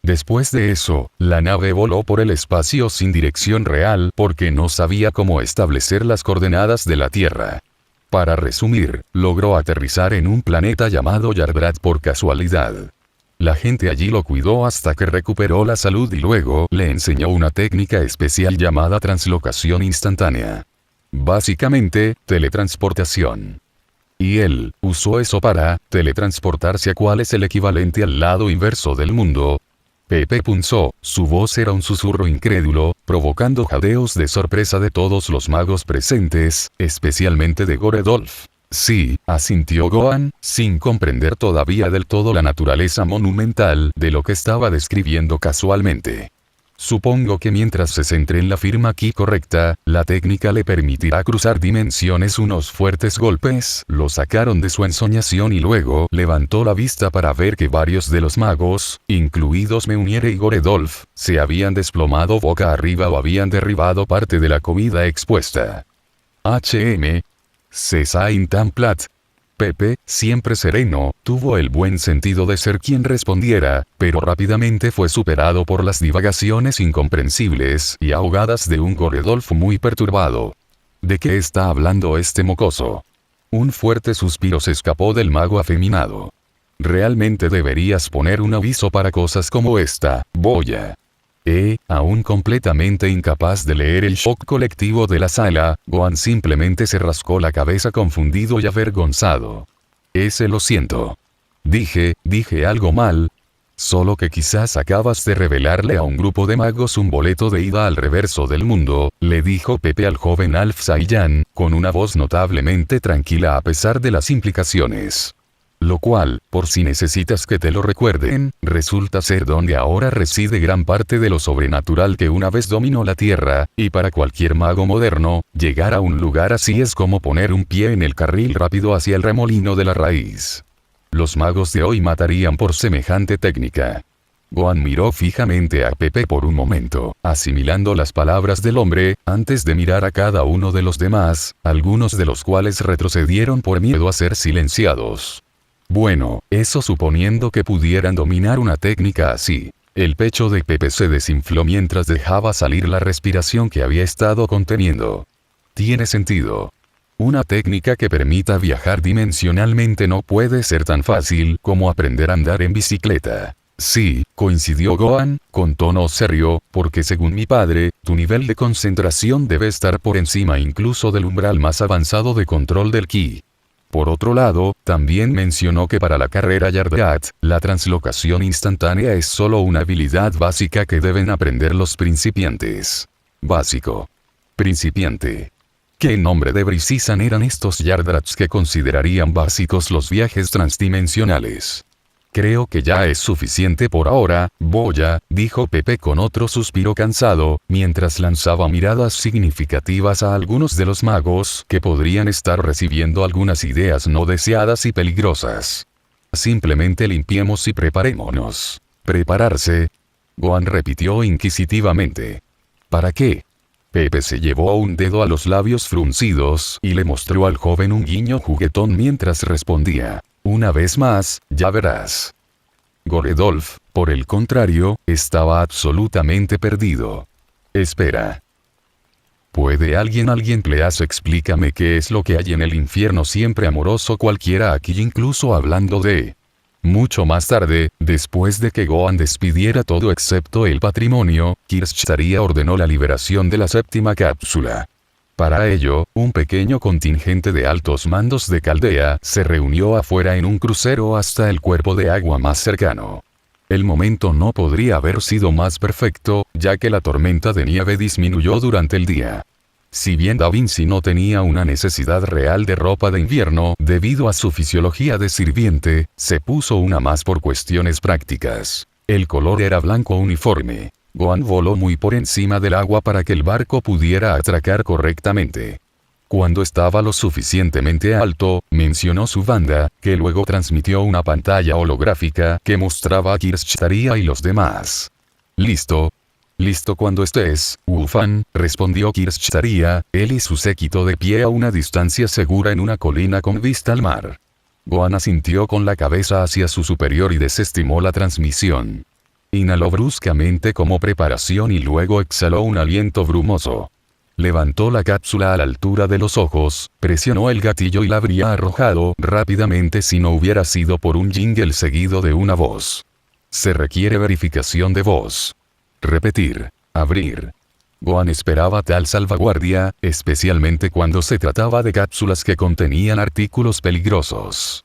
Después de eso, la nave voló por el espacio sin dirección real porque no sabía cómo establecer las coordenadas de la Tierra. Para resumir, logró aterrizar en un planeta llamado Yardrat por casualidad. La gente allí lo cuidó hasta que recuperó la salud y luego le enseñó una técnica especial llamada translocación instantánea. Básicamente, teletransportación. Y él usó eso para teletransportarse a cuál es el equivalente al lado inverso del mundo». Pepe punzó, su voz era un susurro incrédulo, provocando jadeos de sorpresa de todos los magos presentes, especialmente de Goredolf. «Sí», asintió Gohan, sin comprender todavía del todo la naturaleza monumental de lo que estaba describiendo casualmente. «Supongo que mientras se centre en la firma ki correcta, la técnica le permitirá cruzar dimensiones». Unos fuertes golpes lo sacaron de su ensoñación y luego levantó la vista para ver que varios de los magos, incluidos Meuniere y Goredolf, se habían desplomado boca arriba o habían derribado parte de la comida expuesta. Cesain Tamplat. Pepe, siempre sereno, tuvo el buen sentido de ser quien respondiera, pero rápidamente fue superado por las divagaciones incomprensibles y ahogadas de un Goredolf muy perturbado. ¿De qué está hablando este mocoso? Un fuerte suspiro se escapó del mago afeminado. «Realmente deberías poner un aviso para cosas como esta, Boya». Aún completamente incapaz de leer el shock colectivo de la sala, Gohan simplemente se rascó la cabeza confundido y avergonzado. «Lo siento. Dije algo mal». Solo que quizás acabas de revelarle a un grupo de magos un boleto de ida al reverso del mundo, le dijo Pepe al joven Alf Saiyan, con una voz notablemente tranquila a pesar de las implicaciones. Lo cual, por si necesitas que te lo recuerden, resulta ser donde ahora reside gran parte de lo sobrenatural que una vez dominó la Tierra, y para cualquier mago moderno, llegar a un lugar así es como poner un pie en el carril rápido hacia el remolino de la raíz. Los magos de hoy matarían por semejante técnica. Gohan miró fijamente a Pepe por un momento, asimilando las palabras del hombre, antes de mirar a cada uno de los demás, algunos de los cuales retrocedieron por miedo a ser silenciados. Bueno, eso suponiendo que pudieran dominar una técnica así. El pecho de Pepe se desinfló mientras dejaba salir la respiración que había estado conteniendo. Tiene sentido. Una técnica que permita viajar dimensionalmente no puede ser tan fácil como aprender a andar en bicicleta. Sí, coincidió Gohan, con tono serio, porque según mi padre, tu nivel de concentración debe estar por encima incluso del umbral más avanzado de control del ki. Por otro lado, también mencionó que para la carrera Yardat, la translocación instantánea es solo una habilidad básica que deben aprender los principiantes. Básico. Principiante. ¿Qué nombre de Brisisan eran estos Yardats que considerarían básicos los viajes transdimensionales? Creo que ya es suficiente por ahora, Boya, dijo Pepe con otro suspiro cansado, mientras lanzaba miradas significativas a algunos de los magos que podrían estar recibiendo algunas ideas no deseadas y peligrosas. Simplemente limpiemos y preparémonos. ¿Prepararse? Gohan repitió inquisitivamente. ¿Para qué? Pepe se llevó un dedo a los labios fruncidos y le mostró al joven un guiño juguetón mientras respondía. Una vez más, ya verás. Goredolf, por el contrario, estaba absolutamente perdido. Espera. ¿Puede alguien please explícame qué es lo que hay en el infierno siempre amoroso cualquiera aquí incluso hablando de... Mucho más tarde, después de que Gohan despidiera todo excepto el patrimonio, Kirschtaria ordenó la liberación de la séptima cápsula. Para ello, un pequeño contingente de altos mandos de Caldea se reunió afuera en un crucero hasta el cuerpo de agua más cercano. El momento no podría haber sido más perfecto, ya que la tormenta de nieve disminuyó durante el día. Si bien Da Vinci no tenía una necesidad real de ropa de invierno debido a su fisiología de sirviente, se puso una más por cuestiones prácticas. El color era blanco uniforme. Gohan voló muy por encima del agua para que el barco pudiera atracar correctamente. Cuando estaba lo suficientemente alto, mencionó su banda, que luego transmitió una pantalla holográfica que mostraba a Kirschtaria y los demás. ¿Listo? Listo cuando estés, Wufan, respondió Kirschtaria, él y su séquito de pie a una distancia segura en una colina con vista al mar. Gohan asintió con la cabeza hacia su superior y desestimó la transmisión. Inhaló bruscamente como preparación y luego exhaló un aliento brumoso. Levantó la cápsula a la altura de los ojos, presionó el gatillo y la habría arrojado rápidamente si no hubiera sido por un jingle seguido de una voz. Se requiere verificación de voz. Repetir. Abrir. Gohan esperaba tal salvaguardia, especialmente cuando se trataba de cápsulas que contenían artículos peligrosos.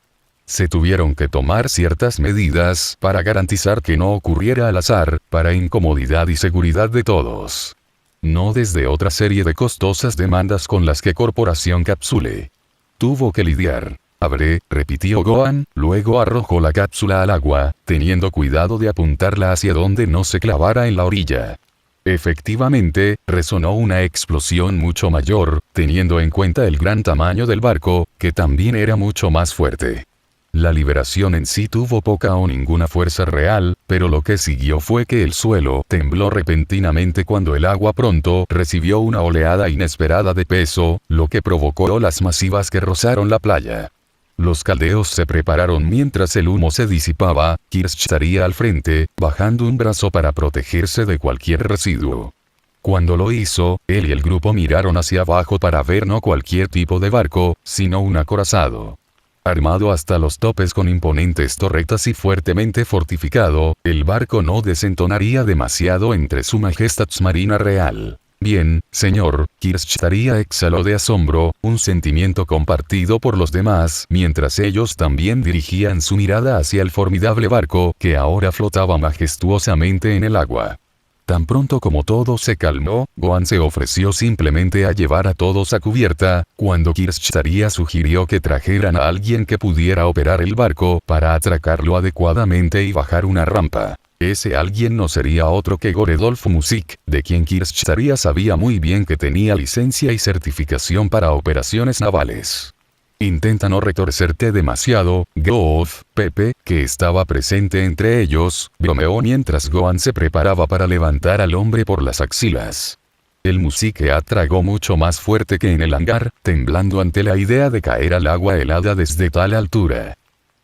Se tuvieron que tomar ciertas medidas para garantizar que no ocurriera al azar, para incomodidad y seguridad de todos. No desde otra serie de costosas demandas con las que Corporación Capsule tuvo que lidiar. Abre, repitió Gohan, luego arrojó la cápsula al agua, teniendo cuidado de apuntarla hacia donde no se clavara en la orilla. Efectivamente, resonó una explosión mucho mayor, teniendo en cuenta el gran tamaño del barco, que también era mucho más fuerte. La liberación en sí tuvo poca o ninguna fuerza real, pero lo que siguió fue que el suelo tembló repentinamente cuando el agua pronto recibió una oleada inesperada de peso, lo que provocó olas masivas que rozaron la playa. Los caldeos se prepararon mientras el humo se disipaba, Kirschtaria al frente, bajando un brazo para protegerse de cualquier residuo. Cuando lo hizo, él y el grupo miraron hacia abajo para ver no cualquier tipo de barco, sino un acorazado. Armado hasta los topes con imponentes torretas y fuertemente fortificado, el barco no desentonaría demasiado entre su majestad marina real. Bien, señor, Kirschtaria exhaló de asombro, un sentimiento compartido por los demás, mientras ellos también dirigían su mirada hacia el formidable barco que ahora flotaba majestuosamente en el agua. Tan pronto como todo se calmó, Gohan se ofreció simplemente a llevar a todos a cubierta, cuando Kirschtaria sugirió que trajeran a alguien que pudiera operar el barco para atracarlo adecuadamente y bajar una rampa. Ese alguien no sería otro que Goredolf Musik, de quien Kirschtaria sabía muy bien que tenía licencia y certificación para operaciones navales. Intenta no retorcerte demasiado, Goth, Pepe, que estaba presente entre ellos, bromeó mientras Gohan se preparaba para levantar al hombre por las axilas. El Musike tragó mucho más fuerte que en el hangar, temblando ante la idea de caer al agua helada desde tal altura.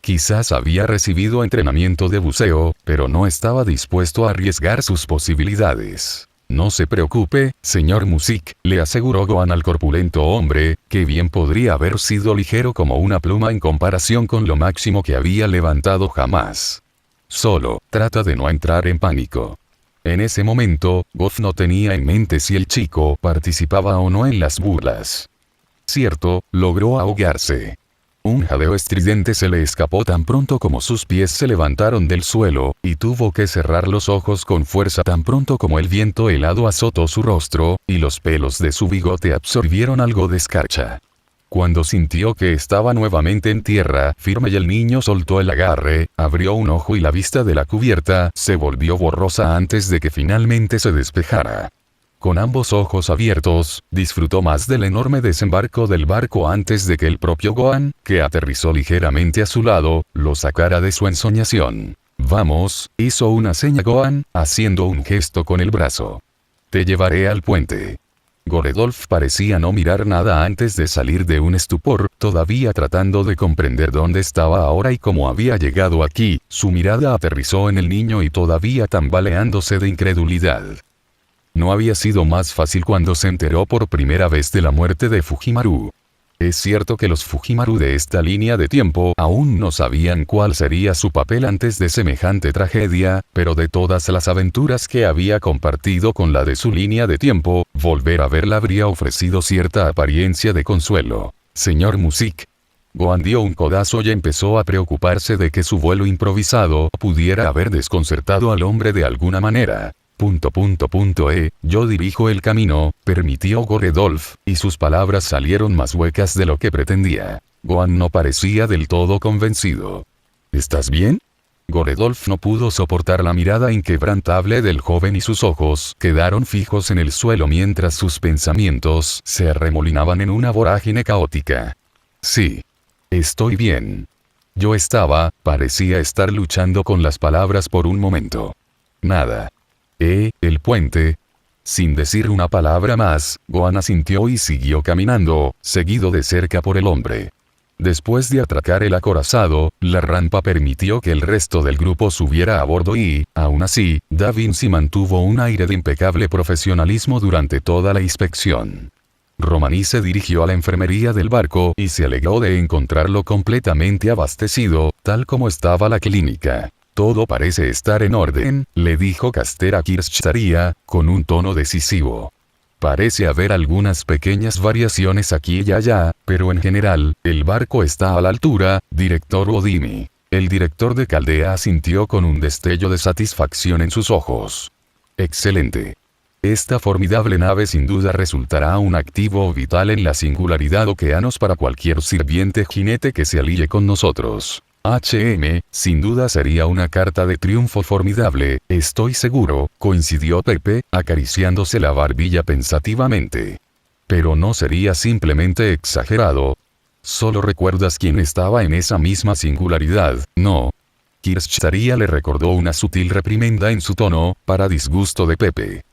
Quizás había recibido entrenamiento de buceo, pero no estaba dispuesto a arriesgar sus posibilidades. No se preocupe, señor Musik, le aseguró Gohan al corpulento hombre, que bien podría haber sido ligero como una pluma en comparación con lo máximo que había levantado jamás. Solo, trata de no entrar en pánico. En ese momento, Goth no tenía en mente si el chico participaba o no en las burlas. Cierto, logró ahogarse. Un jadeo estridente se le escapó tan pronto como sus pies se levantaron del suelo, y tuvo que cerrar los ojos con fuerza tan pronto como el viento helado azotó su rostro, y los pelos de su bigote absorbieron algo de escarcha. Cuando sintió que estaba nuevamente en tierra firme y el niño soltó el agarre, abrió un ojo y la vista de la cubierta se volvió borrosa antes de que finalmente se despejara. Con ambos ojos abiertos, disfrutó más del enorme desembarco del barco antes de que el propio Gohan, que aterrizó ligeramente a su lado, lo sacara de su ensoñación. Vamos, hizo una seña Gohan, haciendo un gesto con el brazo. Te llevaré al puente. Goredolf parecía no mirar nada antes de salir de un estupor, todavía tratando de comprender dónde estaba ahora y cómo había llegado aquí. Su mirada aterrizó en el niño y todavía tambaleándose de incredulidad. No había sido más fácil cuando se enteró por primera vez de la muerte de Fujimaru. Es cierto que los Fujimaru de esta línea de tiempo aún no sabían cuál sería su papel antes de semejante tragedia, pero de todas las aventuras que había compartido con la de su línea de tiempo, volver a verla habría ofrecido cierta apariencia de consuelo. Señor Musik. Gohan dio un codazo y empezó a preocuparse de que su vuelo improvisado pudiera haber desconcertado al hombre de alguna manera. Yo dirijo el camino, permitió Goredolf, y sus palabras salieron más huecas de lo que pretendía. Gohan no parecía del todo convencido. ¿Estás bien? Goredolf no pudo soportar la mirada inquebrantable del joven y sus ojos quedaron fijos en el suelo mientras sus pensamientos se arremolinaban en una vorágine caótica. Sí. Estoy bien. Parecía estar luchando con las palabras por un momento. Nada. El puente. Sin decir una palabra más, Gohan asintió y siguió caminando, seguido de cerca por el hombre. Después de atracar el acorazado, la rampa permitió que el resto del grupo subiera a bordo y, aún así, Da Vinci mantuvo un aire de impecable profesionalismo durante toda la inspección. Romaní se dirigió a la enfermería del barco y se alegró de encontrarlo completamente abastecido, tal como estaba la clínica. Todo parece estar en orden, le dijo Caster a Kirschtaria, con un tono decisivo. Parece haber algunas pequeñas variaciones aquí y allá, pero en general, el barco está a la altura, director Odimi. El director de Caldea asintió con un destello de satisfacción en sus ojos. Excelente. Esta formidable nave sin duda resultará un activo vital en la singularidad Okeanos para cualquier sirviente jinete que se alíe con nosotros. Sin duda sería una carta de triunfo formidable, estoy seguro, coincidió Pepe, acariciándose la barbilla pensativamente. Pero no sería simplemente exagerado. Solo recuerdas quién estaba en esa misma singularidad, ¿no? Kirschtaria le recordó una sutil reprimenda en su tono, para disgusto de Pepe.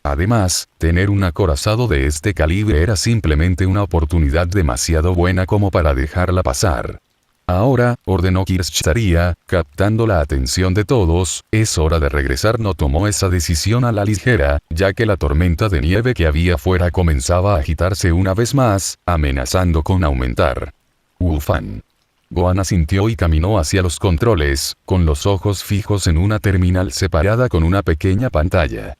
Además, tener un acorazado de este calibre era simplemente una oportunidad demasiado buena como para dejarla pasar. Ahora, ordenó Kirschtaria, captando la atención de todos, es hora de regresar. No tomó esa decisión a la ligera, ya que la tormenta de nieve que había fuera comenzaba a agitarse una vez más, amenazando con aumentar. Ufan. Gohan asintió y caminó hacia los controles, con los ojos fijos en una terminal separada con una pequeña pantalla.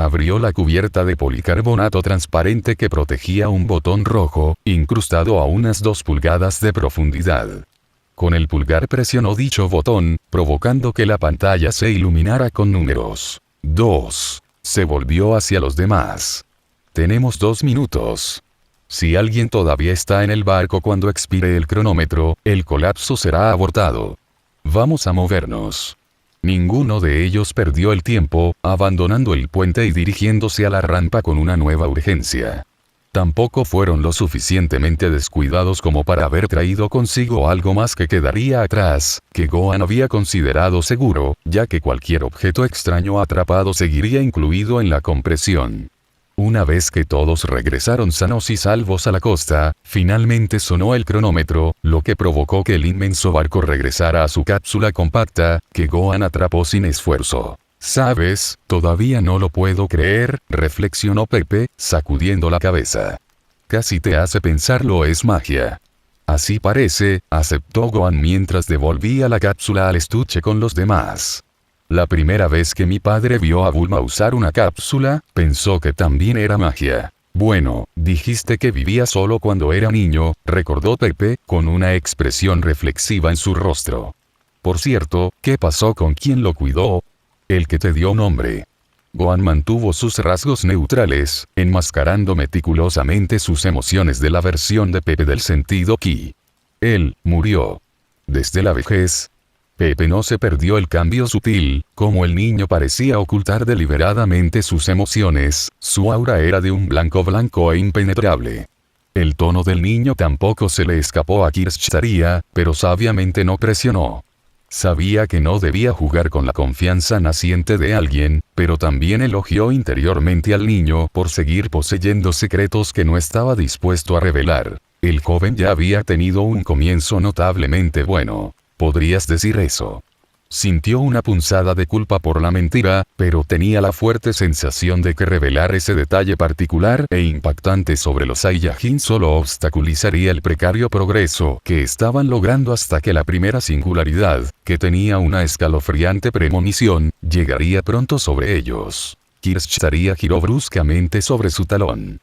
Abrió la cubierta de policarbonato transparente que protegía un botón rojo, incrustado a unas 2 pulgadas de profundidad. Con el pulgar presionó dicho botón, provocando que la pantalla se iluminara con números. 2. Se volvió hacia los demás. Tenemos 2 minutos. Si alguien todavía está en el barco cuando expire el cronómetro, el colapso será abortado. Vamos a movernos. Ninguno de ellos perdió el tiempo, abandonando el puente y dirigiéndose a la rampa con una nueva urgencia. Tampoco fueron lo suficientemente descuidados como para haber traído consigo algo más que quedaría atrás, que Gohan había considerado seguro, ya que cualquier objeto extraño atrapado seguiría incluido en la compresión. Una vez que todos regresaron sanos y salvos a la costa, finalmente sonó el cronómetro, lo que provocó que el inmenso barco regresara a su cápsula compacta, que Gohan atrapó sin esfuerzo. «¿Sabes? Todavía no lo puedo creer», reflexionó Pepe, sacudiendo la cabeza. «Casi te hace pensarlo, es magia». «Así parece», aceptó Gohan mientras devolvía la cápsula al estuche con los demás. «La primera vez que mi padre vio a Bulma usar una cápsula, pensó que también era magia». «Bueno, dijiste que vivía solo cuando era niño», recordó Pepe, con una expresión reflexiva en su rostro. «Por cierto, ¿qué pasó con quien lo cuidó?» «El que te dio nombre». Gohan mantuvo sus rasgos neutrales, enmascarando meticulosamente sus emociones de la versión de Pepe del sentido ki. «Él murió. Desde la vejez». Pepe no se perdió el cambio sutil, como el niño parecía ocultar deliberadamente sus emociones, su aura era de un blanco e impenetrable. El tono del niño tampoco se le escapó a Kirschtaria, pero sabiamente no presionó. Sabía que no debía jugar con la confianza naciente de alguien, pero también elogió interiormente al niño por seguir poseyendo secretos que no estaba dispuesto a revelar. El joven ya había tenido un comienzo notablemente bueno. ¿Podrías decir eso? Sintió una punzada de culpa por la mentira, pero tenía la fuerte sensación de que revelar ese detalle particular e impactante sobre los Saiyajin solo obstaculizaría el precario progreso que estaban logrando hasta que la primera singularidad, que tenía una escalofriante premonición, llegaría pronto sobre ellos. Kirschtaria giró bruscamente sobre su talón.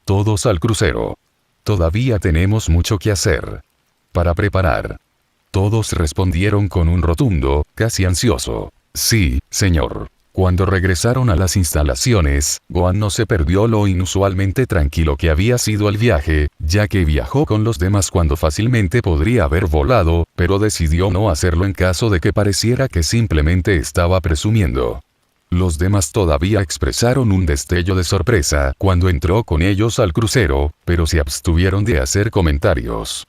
«Todos al crucero. Todavía tenemos mucho que hacer. Para preparar». Todos respondieron con un rotundo, casi ansioso: «Sí, señor». Cuando regresaron a las instalaciones, Gohan no se perdió lo inusualmente tranquilo que había sido el viaje, ya que viajó con los demás cuando fácilmente podría haber volado, pero decidió no hacerlo en caso de que pareciera que simplemente estaba presumiendo. Los demás todavía expresaron un destello de sorpresa cuando entró con ellos al crucero, pero se abstuvieron de hacer comentarios.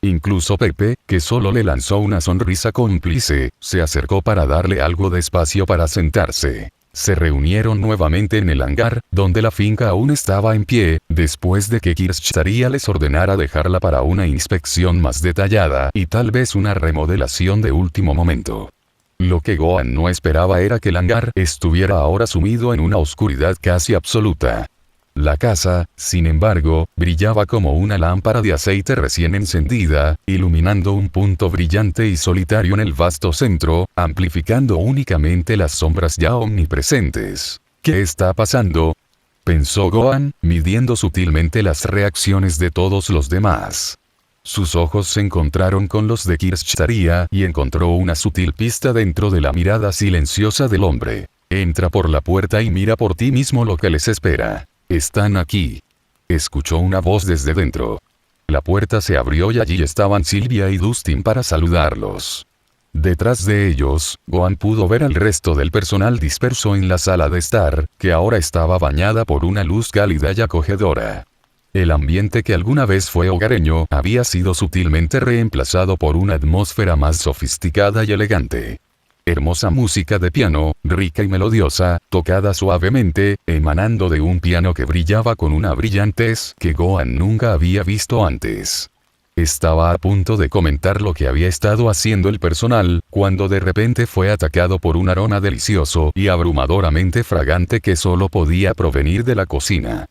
Incluso Pepe, que solo le lanzó una sonrisa cómplice, se acercó para darle algo de espacio para sentarse. Se reunieron nuevamente en el hangar, donde la finca aún estaba en pie, después de que Kirschtaria les ordenara dejarla para una inspección más detallada y tal vez una remodelación de último momento. Lo que Gohan no esperaba era que el hangar estuviera ahora sumido en una oscuridad casi absoluta. La casa, sin embargo, brillaba como una lámpara de aceite recién encendida, iluminando un punto brillante y solitario en el vasto centro, amplificando únicamente las sombras ya omnipresentes. «¿Qué está pasando?», pensó Gohan, midiendo sutilmente las reacciones de todos los demás. Sus ojos se encontraron con los de Kirschtaria y encontró una sutil pista dentro de la mirada silenciosa del hombre. «Entra por la puerta y mira por ti mismo lo que les espera. Están aquí», escuchó una voz desde dentro. La puerta se abrió y allí estaban Silvia y Dustin para saludarlos. Detrás de ellos, Gohan pudo ver al resto del personal disperso en la sala de estar, que ahora estaba bañada por una luz cálida y acogedora. El ambiente que alguna vez fue hogareño había sido sutilmente reemplazado por una atmósfera más sofisticada y elegante. Hermosa música de piano, rica y melodiosa, tocada suavemente, emanando de un piano que brillaba con una brillantez que Gohan nunca había visto antes. Estaba a punto de comentar lo que había estado haciendo el personal, cuando de repente fue atacado por un aroma delicioso y abrumadoramente fragante que solo podía provenir de la cocina.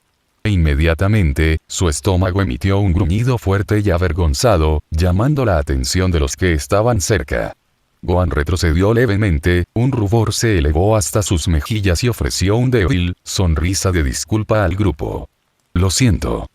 Inmediatamente, su estómago emitió un gruñido fuerte y avergonzado, llamando la atención de los que estaban cerca. Gohan retrocedió levemente, un rubor se elevó hasta sus mejillas y ofreció un débil sonrisa de disculpa al grupo. Lo siento.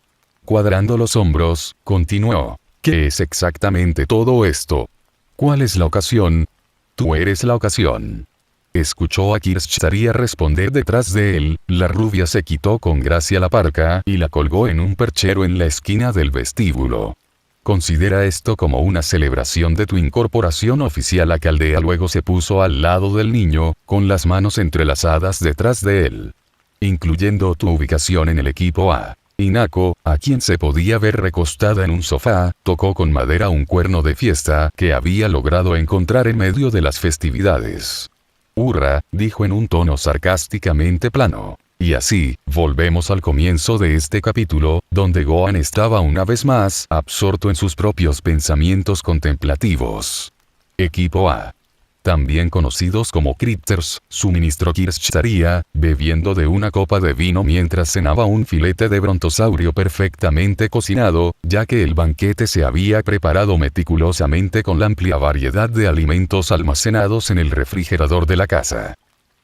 Cuadrando los hombros, continuó. ¿Qué es exactamente todo esto? ¿Cuál es la ocasión? Tú eres la ocasión. Escuchó a Kirschtaria responder detrás de él, la rubia se quitó con gracia la parca y la colgó en un perchero en la esquina del vestíbulo. Considera esto como una celebración de tu incorporación oficial a Caldea. Luego se puso al lado del niño, con las manos entrelazadas detrás de él. Incluyendo tu ubicación en el equipo A. Hinako, a quien se podía ver recostada en un sofá, tocó con madera un cuerno de fiesta que había logrado encontrar en medio de las festividades. Hurra, dijo en un tono sarcásticamente plano. Y así, volvemos al comienzo de este capítulo, donde Gohan estaba una vez más absorto en sus propios pensamientos contemplativos. Equipo A. También conocidos como Crypters, suministró Kirschtaria, bebiendo de una copa de vino mientras cenaba un filete de brontosaurio perfectamente cocinado, ya que el banquete se había preparado meticulosamente con la amplia variedad de alimentos almacenados en el refrigerador de la casa.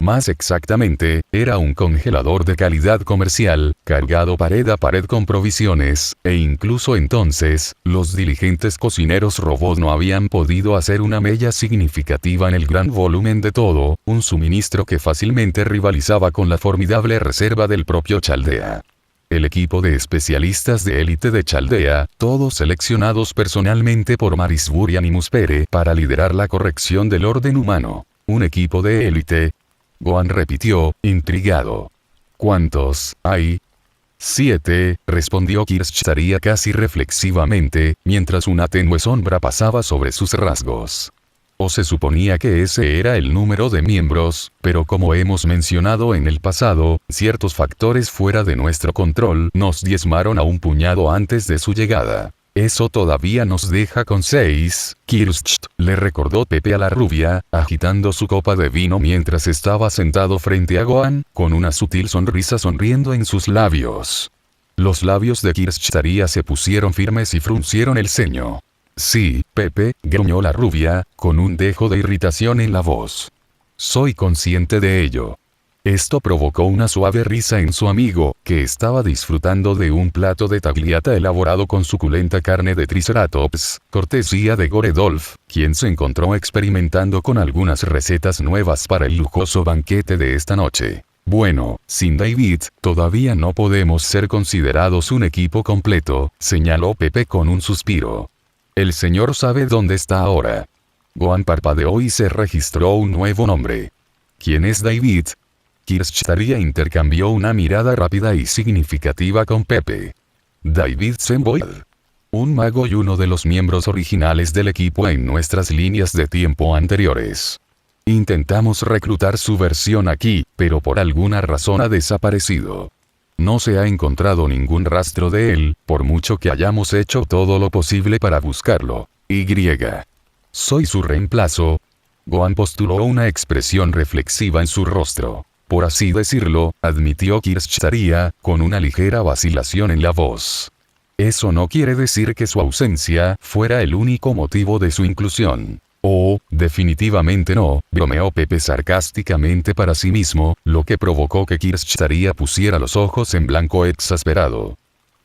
Más exactamente, era un congelador de calidad comercial, cargado pared a pared con provisiones, e incluso entonces, los diligentes cocineros robot no habían podido hacer una mella significativa en el gran volumen de todo, un suministro que fácilmente rivalizaba con la formidable reserva del propio Chaldea. El equipo de especialistas de élite de Chaldea, todos seleccionados personalmente por Maris Burian y Muspere para liderar la corrección del orden humano. Un equipo de élite. Gohan repitió, intrigado. ¿Cuántos hay? 7, respondió Kirschtaria casi reflexivamente, mientras una tenue sombra pasaba sobre sus rasgos. O se suponía que ese era el número de miembros, pero como hemos mencionado en el pasado, ciertos factores fuera de nuestro control nos diezmaron a un puñado antes de su llegada. Eso todavía nos deja con 6, Kirsch, le recordó Pepe a la rubia, agitando su copa de vino mientras estaba sentado frente a Gohan, con una sutil sonrisa sonriendo en sus labios. Los labios de Kirschtaria se pusieron firmes y fruncieron el ceño. Sí, Pepe, gruñó la rubia, con un dejo de irritación en la voz. Soy consciente de ello. Esto provocó una suave risa en su amigo, que estaba disfrutando de un plato de tagliata elaborado con suculenta carne de Triceratops, cortesía de Goredolf, quien se encontró experimentando con algunas recetas nuevas para el lujoso banquete de esta noche. Bueno, sin David, todavía no podemos ser considerados un equipo completo, señaló Pepe con un suspiro. El señor sabe dónde está ahora. Gohan parpadeó y se registró un nuevo nombre. ¿Quién es David? Kirschtaria intercambió una mirada rápida y significativa con Pepe. David Semboil. Un mago y uno de los miembros originales del equipo en nuestras líneas de tiempo anteriores. Intentamos reclutar su versión aquí, pero por alguna razón ha desaparecido. No se ha encontrado ningún rastro de él, por mucho que hayamos hecho todo lo posible para buscarlo. Y. Soy su reemplazo. Gohan postuló una expresión reflexiva en su rostro. Por así decirlo, admitió Kirschtaria, con una ligera vacilación en la voz. Eso no quiere decir que su ausencia fuera el único motivo de su inclusión. Oh, definitivamente no, bromeó Pepe sarcásticamente para sí mismo, lo que provocó que Kirschtaria pusiera los ojos en blanco exasperado.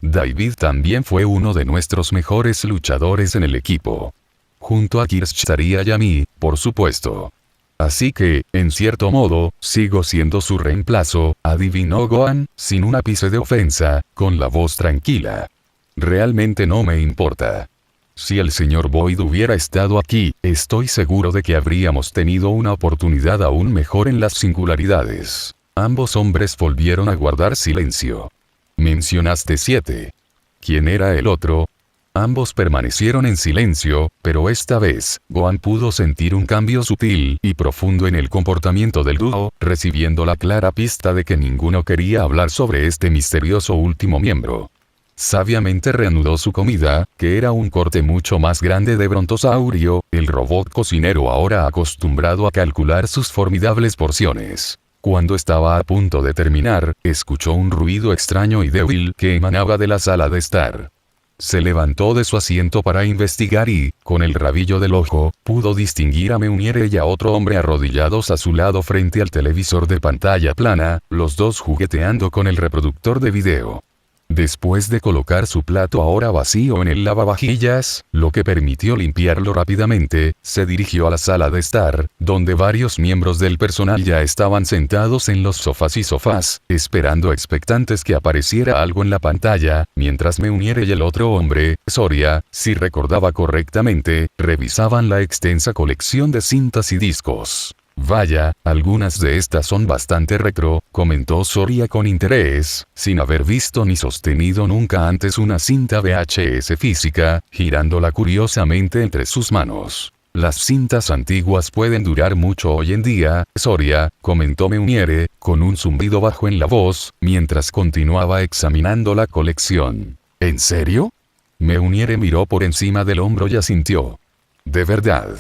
David también fue uno de nuestros mejores luchadores en el equipo. Junto a Kirschtaria y a mí, por supuesto. Así que, en cierto modo, sigo siendo su reemplazo, adivinó Gohan, sin un ápice de ofensa, con la voz tranquila. Realmente no me importa. Si el señor Boyd hubiera estado aquí, estoy seguro de que habríamos tenido una oportunidad aún mejor en las singularidades. Ambos hombres volvieron a guardar silencio. Mencionaste 7. ¿Quién era el otro? Ambos permanecieron en silencio, pero esta vez, Gohan pudo sentir un cambio sutil y profundo en el comportamiento del dúo, recibiendo la clara pista de que ninguno quería hablar sobre este misterioso último miembro. Sabiamente reanudó su comida, que era un corte mucho más grande de brontosaurio, el robot cocinero ahora acostumbrado a calcular sus formidables porciones. Cuando estaba a punto de terminar, escuchó un ruido extraño y débil que emanaba de la sala de estar. se levantó de su asiento para investigar y, con el rabillo del ojo, pudo distinguir a Meuniere y a otro hombre arrodillados a su lado frente al televisor de pantalla plana, los dos jugueteando con el reproductor de video. Después de colocar su plato ahora vacío en el lavavajillas, lo que permitió limpiarlo rápidamente, se dirigió a la sala de estar, donde varios miembros del personal ya estaban sentados en los sofás, esperando expectantes que apareciera algo en la pantalla, mientras Meuniere y el otro hombre, Soria, si recordaba correctamente, revisaban la extensa colección de cintas y discos. Vaya, algunas de estas son bastante retro, comentó Soria con interés, sin haber visto ni sostenido nunca antes una cinta VHS física, girándola curiosamente entre sus manos. Las cintas antiguas pueden durar mucho hoy en día, Soria, comentó Meuniere, con un zumbido bajo en la voz, mientras continuaba examinando la colección. ¿En serio? Meuniere miró por encima del hombro y asintió. ¿De verdad?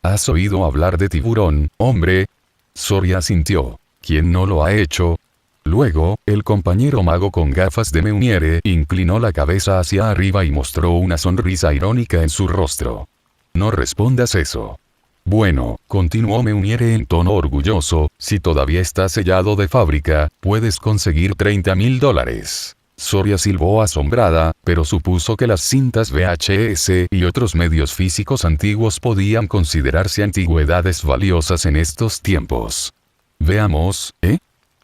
¿Has oído hablar de Tiburón, hombre? Soria asintió. ¿Quién no lo ha hecho? Luego, el compañero mago con gafas de Meuniere inclinó la cabeza hacia arriba y mostró una sonrisa irónica en su rostro. No respondas eso. Bueno, continuó Meuniere en tono orgulloso, si todavía está sellado de fábrica, puedes conseguir $30,000. Soria silbó asombrada, pero supuso que las cintas VHS y otros medios físicos antiguos podían considerarse antigüedades valiosas en estos tiempos. Veamos,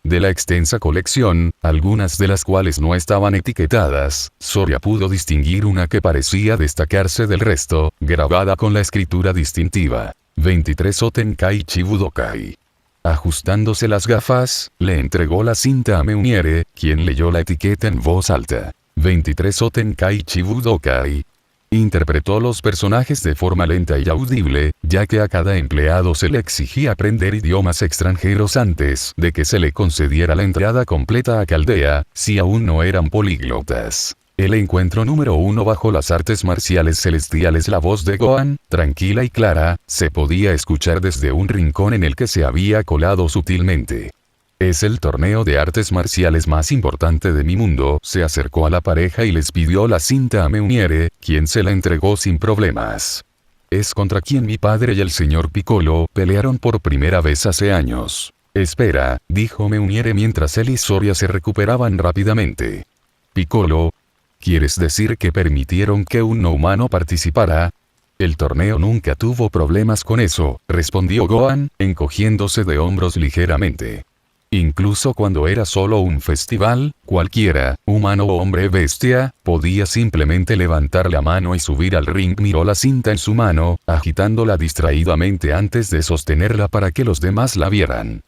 De la extensa colección, algunas de las cuales no estaban etiquetadas, Soria pudo distinguir una que parecía destacarse del resto, grabada con la escritura distintiva. 23 Otenkaichi Budokai. Ajustándose las gafas, le entregó la cinta a Meuniere, quien leyó la etiqueta en voz alta. 23 Otenkaichi Budokai. Interpretó los personajes de forma lenta y audible, ya que a cada empleado se le exigía aprender idiomas extranjeros antes de que se le concediera la entrada completa a Caldea, si aún no eran políglotas. El encuentro número 1 bajo las artes marciales celestiales. La voz de Gohan, tranquila y clara, se podía escuchar desde un rincón en el que se había colado sutilmente. Es el torneo de artes marciales más importante de mi mundo. Se acercó a la pareja y les pidió la cinta a Meuniere, quien se la entregó sin problemas. Es contra quien mi padre y el señor Piccolo pelearon por primera vez hace años. Espera, dijo Meuniere mientras él y Soria se recuperaban rápidamente. Piccolo. ¿Quieres decir que permitieron que un no humano participara? El torneo nunca tuvo problemas con eso, respondió Gohan, encogiéndose de hombros ligeramente. Incluso cuando era solo un festival, cualquiera, humano o hombre bestia, podía simplemente levantar la mano y subir al ring. Miró la cinta en su mano, agitándola distraídamente antes de sostenerla para que los demás la vieran.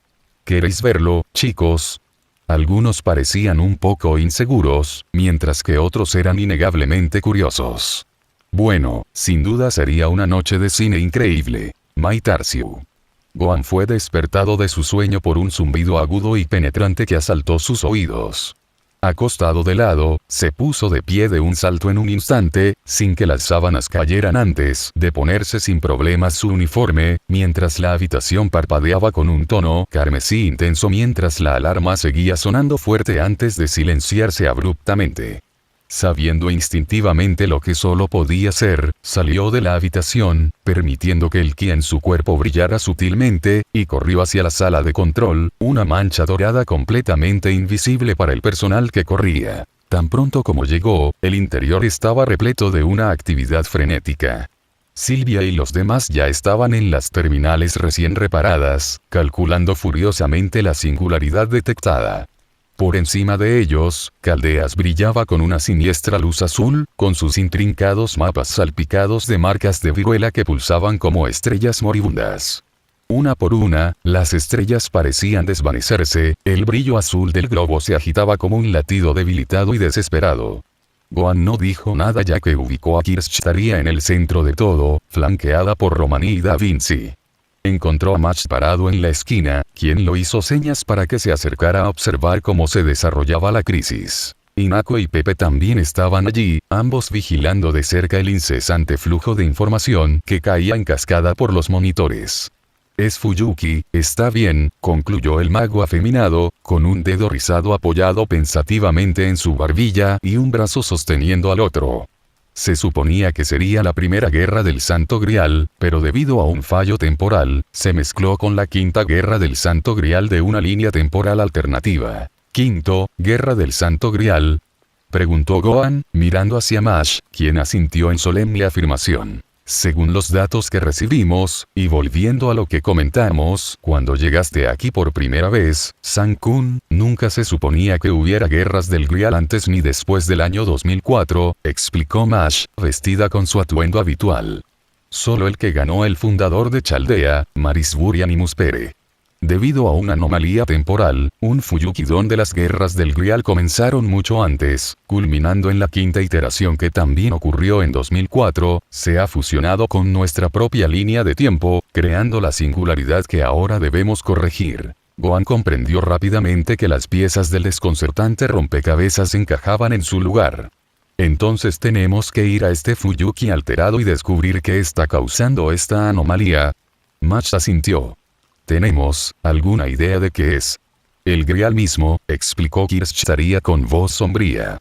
¿Queréis verlo, chicos? Algunos parecían un poco inseguros, mientras que otros eran innegablemente curiosos. Bueno, sin duda sería una noche de cine increíble. Maitarsiu. Gohan fue despertado de su sueño por un zumbido agudo y penetrante que asaltó sus oídos. Acostado de lado, se puso de pie de un salto en un instante, sin que las sábanas cayeran antes de ponerse sin problemas su uniforme, mientras la habitación parpadeaba con un tono carmesí intenso mientras la alarma seguía sonando fuerte antes de silenciarse abruptamente. Sabiendo instintivamente lo que solo podía ser, salió de la habitación, permitiendo que el ki en su cuerpo brillara sutilmente, y corrió hacia la sala de control, una mancha dorada completamente invisible para el personal que corría. Tan pronto como llegó, el interior estaba repleto de una actividad frenética. Silvia y los demás ya estaban en las terminales recién reparadas, calculando furiosamente la singularidad detectada. Por encima de ellos, Caldeas brillaba con una siniestra luz azul, con sus intrincados mapas salpicados de marcas de viruela que pulsaban como estrellas moribundas. Una por una, las estrellas parecían desvanecerse, el brillo azul del globo se agitaba como un latido debilitado y desesperado. Gohan no dijo nada ya que ubicó a Kirschtaria en el centro de todo, flanqueada por Romani y Da Vinci. Encontró a Match parado en la esquina, quien lo hizo señas para que se acercara a observar cómo se desarrollaba la crisis. Inako y Pepe también estaban allí, ambos vigilando de cerca el incesante flujo de información que caía en cascada por los monitores. Es Fuyuki, está bien, concluyó el mago afeminado, con un dedo rizado apoyado pensativamente en su barbilla y un brazo sosteniendo al otro. Se suponía que sería la primera guerra del Santo Grial, pero debido a un fallo temporal, se mezcló con la quinta guerra del Santo Grial de una línea temporal alternativa. Quinto, Guerra del Santo Grial, preguntó Gohan, mirando hacia Mash, quien asintió en solemne afirmación. Según los datos que recibimos, y volviendo a lo que comentamos, cuando llegaste aquí por primera vez, San-kun, nunca se suponía que hubiera guerras del Grial antes ni después del año 2004, explicó Mash, vestida con su atuendo habitual. Solo el que ganó el fundador de Chaldea, Marisburian y Muspere. Debido a una anomalía temporal, un Fuyukidon de las guerras del Grial comenzaron mucho antes, culminando en la quinta iteración que también ocurrió en 2004, se ha fusionado con nuestra propia línea de tiempo, creando la singularidad que ahora debemos corregir. Gohan comprendió rápidamente que las piezas del desconcertante rompecabezas encajaban en su lugar. Entonces tenemos que ir a este Fuyuki alterado y descubrir qué está causando esta anomalía. Mash asintió. ¿Tenemos alguna idea de qué es? El Grial mismo, explicó Kirschtaria con voz sombría.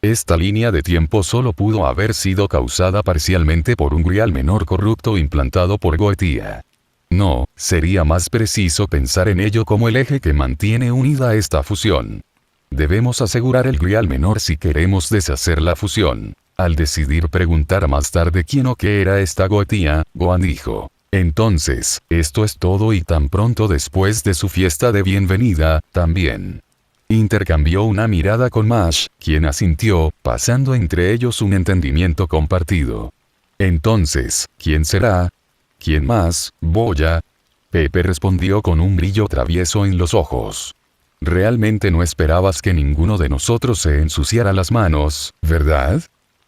Esta línea de tiempo solo pudo haber sido causada parcialmente por un Grial menor corrupto implantado por Goetia. No, sería más preciso pensar en ello como el eje que mantiene unida esta fusión. Debemos asegurar el Grial menor si queremos deshacer la fusión. Al decidir preguntar más tarde quién o qué era esta Goetia, Gohan dijo. Entonces, esto es todo y tan pronto después de su fiesta de bienvenida, también. Intercambió una mirada con Mash, quien asintió, pasando entre ellos un entendimiento compartido. Entonces, ¿quién será? ¿Quién más, Boya? Pepe respondió con un brillo travieso en los ojos. Realmente no esperabas que ninguno de nosotros se ensuciara las manos, ¿verdad?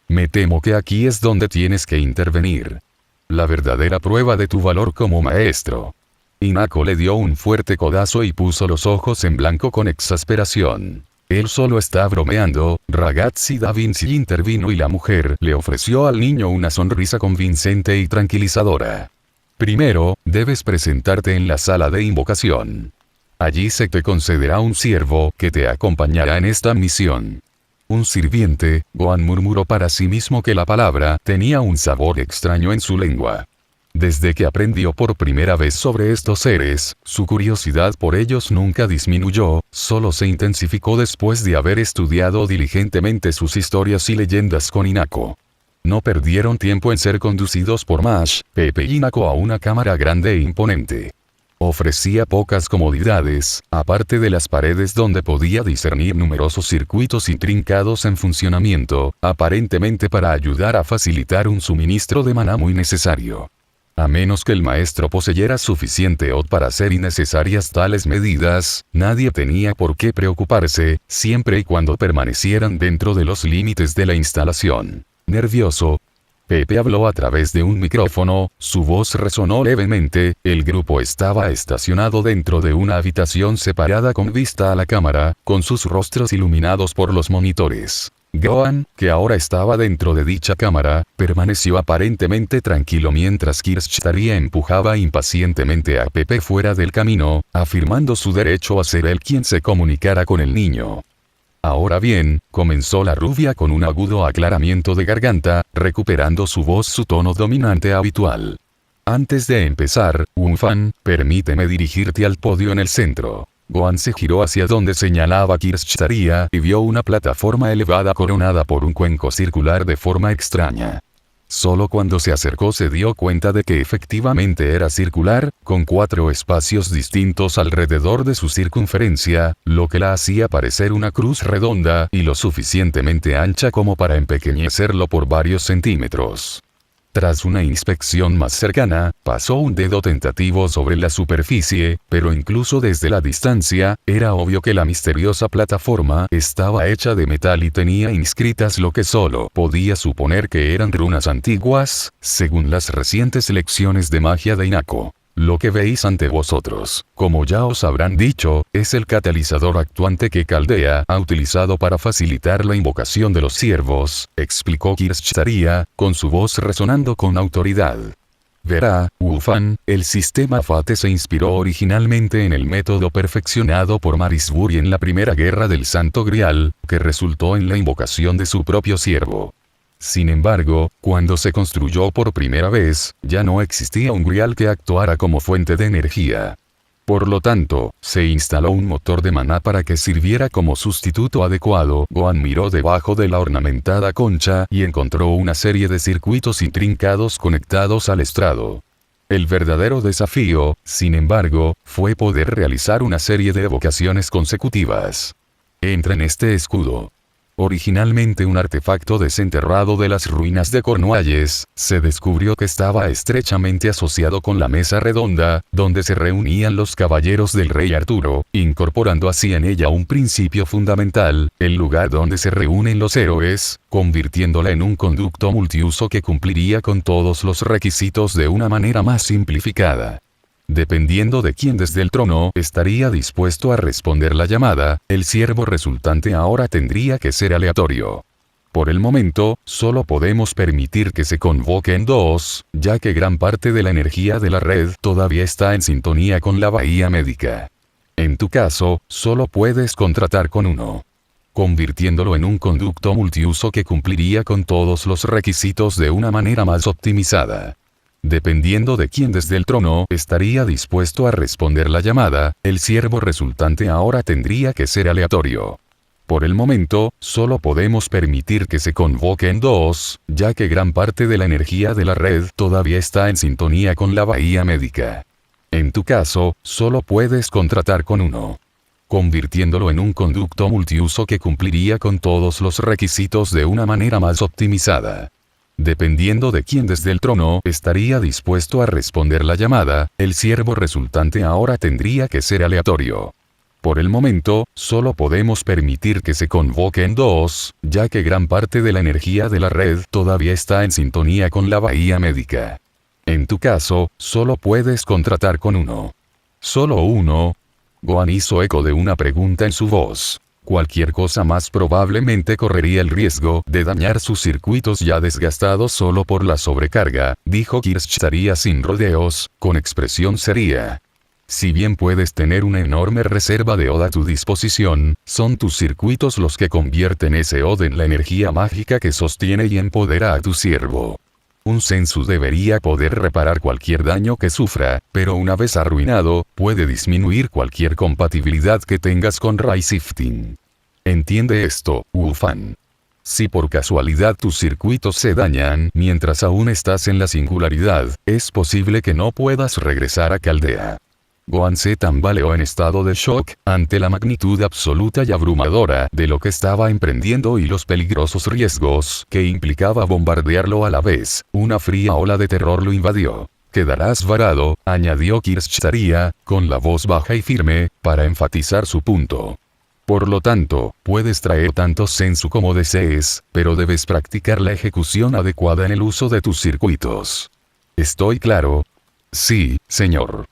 Me temo que aquí es donde tienes que intervenir. La verdadera prueba de tu valor como maestro. Hinako le dio un fuerte codazo y puso los ojos en blanco con exasperación. Él solo está bromeando. Ragazzi Da Vinci intervino y la mujer le ofreció al niño una sonrisa convincente y tranquilizadora. Primero, debes presentarte en la sala de invocación. Allí se te concederá un siervo que te acompañará en esta misión. Un sirviente, Gohan murmuró para sí mismo que la palabra tenía un sabor extraño en su lengua. Desde que aprendió por primera vez sobre estos seres, su curiosidad por ellos nunca disminuyó, solo se intensificó después de haber estudiado diligentemente sus historias y leyendas con Hinako. No perdieron tiempo en ser conducidos por Mash, Pepe y Hinako a una cámara grande e imponente. Ofrecía pocas comodidades, aparte de las paredes donde podía discernir numerosos circuitos intrincados en funcionamiento, aparentemente para ayudar a facilitar un suministro de maná muy necesario. A menos que el maestro poseyera suficiente OT para hacer innecesarias tales medidas, nadie tenía por qué preocuparse, siempre y cuando permanecieran dentro de los límites de la instalación. Nervioso, Pepe habló a través de un micrófono, su voz resonó levemente, el grupo estaba estacionado dentro de una habitación separada con vista a la cámara, con sus rostros iluminados por los monitores. Gohan, que ahora estaba dentro de dicha cámara, permaneció aparentemente tranquilo mientras Kirschtaria empujaba impacientemente a Pepe fuera del camino, afirmando su derecho a ser él quien se comunicara con el niño. Ahora bien, comenzó la rubia con un agudo aclaramiento de garganta, recuperando su voz su tono dominante habitual. Antes de empezar, Unfan, permíteme dirigirte al podio en el centro. Gohan se giró hacia donde señalaba Kirschtaria y vio una plataforma elevada coronada por un cuenco circular de forma extraña. Solo cuando se acercó se dio cuenta de que efectivamente era circular, con 4 espacios distintos alrededor de su circunferencia, lo que la hacía parecer una cruz redonda y lo suficientemente ancha como para empequeñecerlo por varios centímetros. Tras una inspección más cercana, pasó un dedo tentativo sobre la superficie, pero incluso desde la distancia, era obvio que la misteriosa plataforma estaba hecha de metal y tenía inscritas lo que solo podía suponer que eran runas antiguas, según las recientes lecciones de magia de Hinako. Lo que veis ante vosotros, como ya os habrán dicho, es el catalizador actuante que Chaldea ha utilizado para facilitar la invocación de los siervos, explicó Kirschtaria, con su voz resonando con autoridad. Verá, Ufan, el sistema Fate se inspiró originalmente en el método perfeccionado por Marisburi en la primera guerra del Santo Grial, que resultó en la invocación de su propio siervo. Sin embargo, cuando se construyó por primera vez, ya no existía un grial que actuara como fuente de energía. Por lo tanto, se instaló un motor de maná para que sirviera como sustituto adecuado. Gohan miró debajo de la ornamentada concha y encontró una serie de circuitos intrincados conectados al estrado. El verdadero desafío, sin embargo, fue poder realizar una serie de evocaciones consecutivas. Entra en este escudo. Originalmente un artefacto desenterrado de las ruinas de Cornualles, se descubrió que estaba estrechamente asociado con la mesa redonda, donde se reunían los caballeros del rey Arturo, incorporando así en ella un principio fundamental, el lugar donde se reúnen los héroes, convirtiéndola en un conducto multiuso que cumpliría con todos los requisitos de una manera más simplificada. Dependiendo de quién desde el trono estaría dispuesto a responder la llamada, el siervo resultante ahora tendría que ser aleatorio. Por el momento, solo podemos permitir que se convoquen dos, ya que gran parte de la energía de la red todavía está en sintonía con la bahía médica. En tu caso, solo puedes contratar con uno, convirtiéndolo en un conducto multiuso que cumpliría con todos los requisitos de una manera más optimizada. Dependiendo de quién desde el trono estaría dispuesto a responder la llamada, el siervo resultante ahora tendría que ser aleatorio. Por el momento, solo podemos permitir que se convoquen dos, ya que gran parte de la energía de la red todavía está en sintonía con la bahía médica. En tu caso, solo puedes contratar con uno, convirtiéndolo en un conducto multiuso que cumpliría con todos los requisitos de una manera más optimizada. Dependiendo de quién desde el trono estaría dispuesto a responder la llamada, el siervo resultante ahora tendría que ser aleatorio. Por el momento, solo podemos permitir que se convoquen dos, ya que gran parte de la energía de la red todavía está en sintonía con la bahía médica. En tu caso, solo puedes contratar con uno. ¿Solo uno? Gohan hizo eco de una pregunta en su voz. Cualquier cosa más probablemente correría el riesgo de dañar sus circuitos ya desgastados solo por la sobrecarga, dijo Kirschtaria sin rodeos, con expresión seria. Si bien puedes tener una enorme reserva de Oda a tu disposición, son tus circuitos los que convierten ese Oda en la energía mágica que sostiene y empodera a tu siervo. Un Senzu debería poder reparar cualquier daño que sufra, pero una vez arruinado, puede disminuir cualquier compatibilidad que tengas con Ray Shifting. Entiende esto, Wufan. Si por casualidad tus circuitos se dañan mientras aún estás en la singularidad, es posible que no puedas regresar a Caldea. Gohan se tambaleó en estado de shock ante la magnitud absoluta y abrumadora de lo que estaba emprendiendo y los peligrosos riesgos que implicaba bombardearlo a la vez. Una fría ola de terror lo invadió. Quedarás varado, añadió Kirschtaria, con la voz baja y firme, para enfatizar su punto. Por lo tanto, puedes traer tanto Senzu como desees, pero debes practicar la ejecución adecuada en el uso de tus circuitos. ¿Estoy claro? Sí, señor.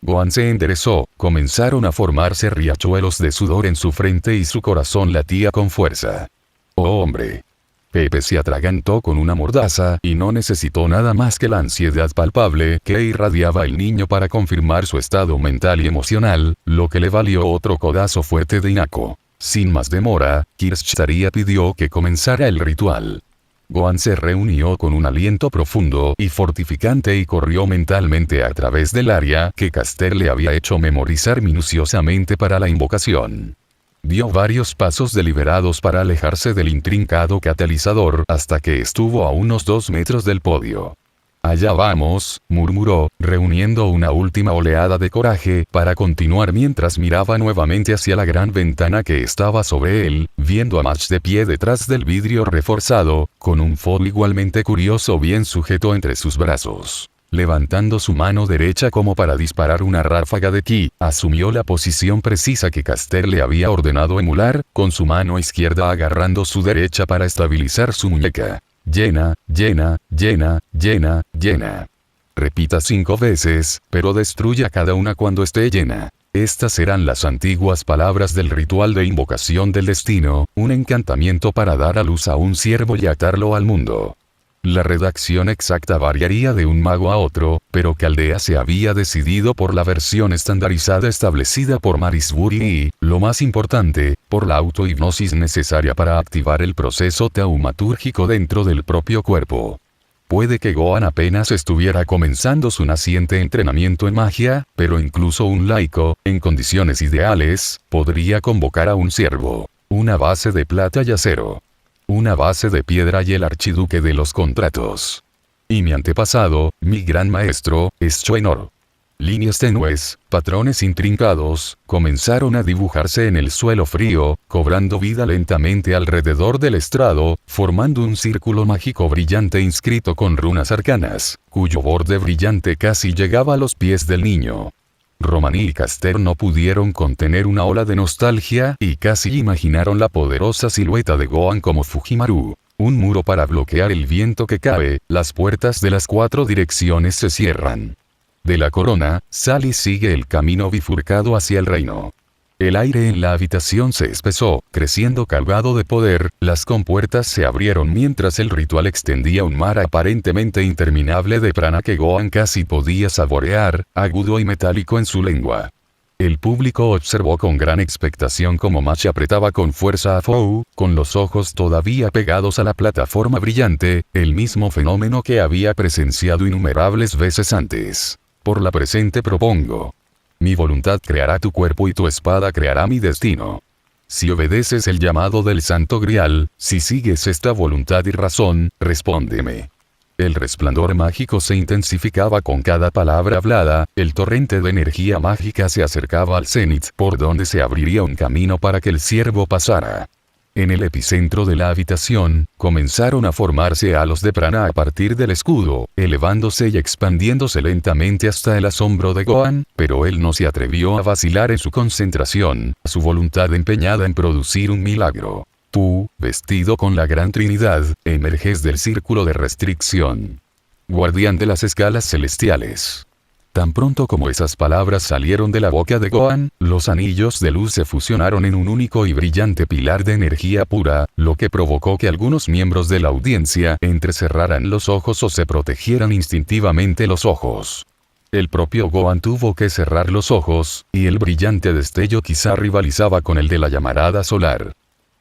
Gohan se enderezó, comenzaron a formarse riachuelos de sudor en su frente y su corazón latía con fuerza. ¡Oh hombre! Pepe se atragantó con una mordaza y no necesitó nada más que la ansiedad palpable que irradiaba el niño para confirmar su estado mental y emocional, lo que le valió otro codazo fuerte de Inako. Sin más demora, Kirschtaria pidió que comenzara el ritual. Gohan se reunió con un aliento profundo y fortificante y corrió mentalmente a través del área que Caster le había hecho memorizar minuciosamente para la invocación. Dio varios pasos deliberados para alejarse del intrincado catalizador hasta que estuvo a unos 2 metros del podio. «Allá vamos», murmuró, reuniendo una última oleada de coraje para continuar mientras miraba nuevamente hacia la gran ventana que estaba sobre él, viendo a Match de pie detrás del vidrio reforzado, con un Fod igualmente curioso bien sujeto entre sus brazos. Levantando su mano derecha como para disparar una ráfaga de ki, asumió la posición precisa que Caster le había ordenado emular, con su mano izquierda agarrando su derecha para estabilizar su muñeca. Llena, llena, llena, llena, llena. Repita 5 veces, pero destruya cada una cuando esté llena. Estas eran las antiguas palabras del ritual de invocación del destino, un encantamiento para dar a luz a un siervo y atarlo al mundo. La redacción exacta variaría de un mago a otro, pero Caldea se había decidido por la versión estandarizada establecida por Marisbury y, lo más importante, por la autohipnosis necesaria para activar el proceso taumatúrgico dentro del propio cuerpo. Puede que Gohan apenas estuviera comenzando su naciente entrenamiento en magia, pero incluso un laico, en condiciones ideales, podría convocar a un siervo, una base de plata y acero, una base de piedra y el archiduque de los contratos. Y mi antepasado, mi gran maestro, es Schoenor. Líneas tenues, patrones intrincados, comenzaron a dibujarse en el suelo frío, cobrando vida lentamente alrededor del estrado, formando un círculo mágico brillante inscrito con runas arcanas, cuyo borde brillante casi llegaba a los pies del niño. Romaní y Caster no pudieron contener una ola de nostalgia y casi imaginaron la poderosa silueta de Gohan como Fujimaru. Un muro para bloquear el viento que cae, las puertas de las 4 direcciones se cierran. De la corona, sale y sigue el camino bifurcado hacia el reino. El aire en la habitación se espesó, creciendo cargado de poder, las compuertas se abrieron mientras el ritual extendía un mar aparentemente interminable de prana que Gohan casi podía saborear, agudo y metálico en su lengua. El público observó con gran expectación cómo Machi apretaba con fuerza a Fou, con los ojos todavía pegados a la plataforma brillante, el mismo fenómeno que había presenciado innumerables veces antes. Por la presente propongo. Mi voluntad creará tu cuerpo y tu espada creará mi destino. Si obedeces el llamado del Santo Grial, si sigues esta voluntad y razón, respóndeme. El resplandor mágico se intensificaba con cada palabra hablada, el torrente de energía mágica se acercaba al cenit por donde se abriría un camino para que el siervo pasara. En el epicentro de la habitación, comenzaron a formarse halos de prana a partir del escudo, elevándose y expandiéndose lentamente hasta el asombro de Gohan, pero él no se atrevió a vacilar en su concentración, su voluntad empeñada en producir un milagro. Tú, vestido con la Gran Trinidad, emerges del círculo de restricción. Guardián de las escalas celestiales. Tan pronto como esas palabras salieron de la boca de Gohan, los anillos de luz se fusionaron en un único y brillante pilar de energía pura, lo que provocó que algunos miembros de la audiencia entrecerraran los ojos o se protegieran instintivamente los ojos. El propio Gohan tuvo que cerrar los ojos, y el brillante destello quizá rivalizaba con el de la llamarada solar.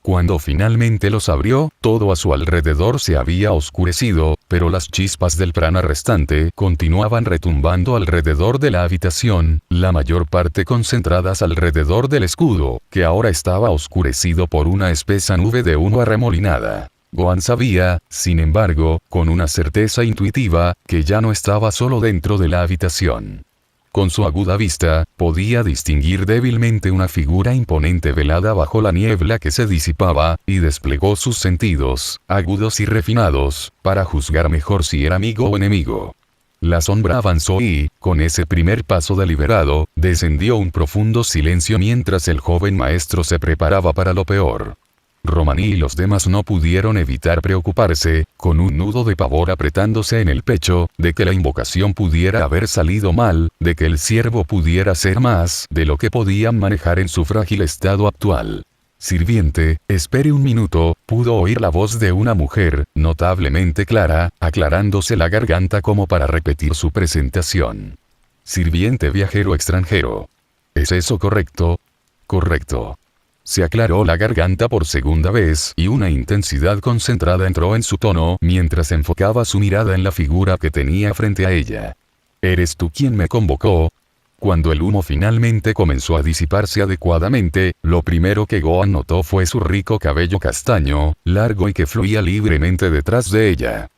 Cuando finalmente los abrió, todo a su alrededor se había oscurecido, pero las chispas del prana restante continuaban retumbando alrededor de la habitación, la mayor parte concentradas alrededor del escudo, que ahora estaba oscurecido por una espesa nube de humo arremolinada. Gohan sabía, sin embargo, con una certeza intuitiva, que ya no estaba solo dentro de la habitación. Con su aguda vista, podía distinguir débilmente una figura imponente velada bajo la niebla que se disipaba, y desplegó sus sentidos, agudos y refinados, para juzgar mejor si era amigo o enemigo. La sombra avanzó y, con ese primer paso deliberado, descendió un profundo silencio mientras el joven maestro se preparaba para lo peor. Romaní y los demás no pudieron evitar preocuparse, con un nudo de pavor apretándose en el pecho, de que la invocación pudiera haber salido mal, de que el siervo pudiera ser más de lo que podían manejar en su frágil estado actual. Sirviente, espere un minuto, pudo oír la voz de una mujer, notablemente clara, aclarándose la garganta como para repetir su presentación. Sirviente viajero extranjero. ¿Es eso correcto? Correcto. Se aclaró la garganta por segunda vez y una intensidad concentrada entró en su tono mientras enfocaba su mirada en la figura que tenía frente a ella. ¿Eres tú quien me convocó? Cuando el humo finalmente comenzó a disiparse adecuadamente, lo primero que Gohan notó fue su rico cabello castaño, largo y que fluía libremente detrás de ella.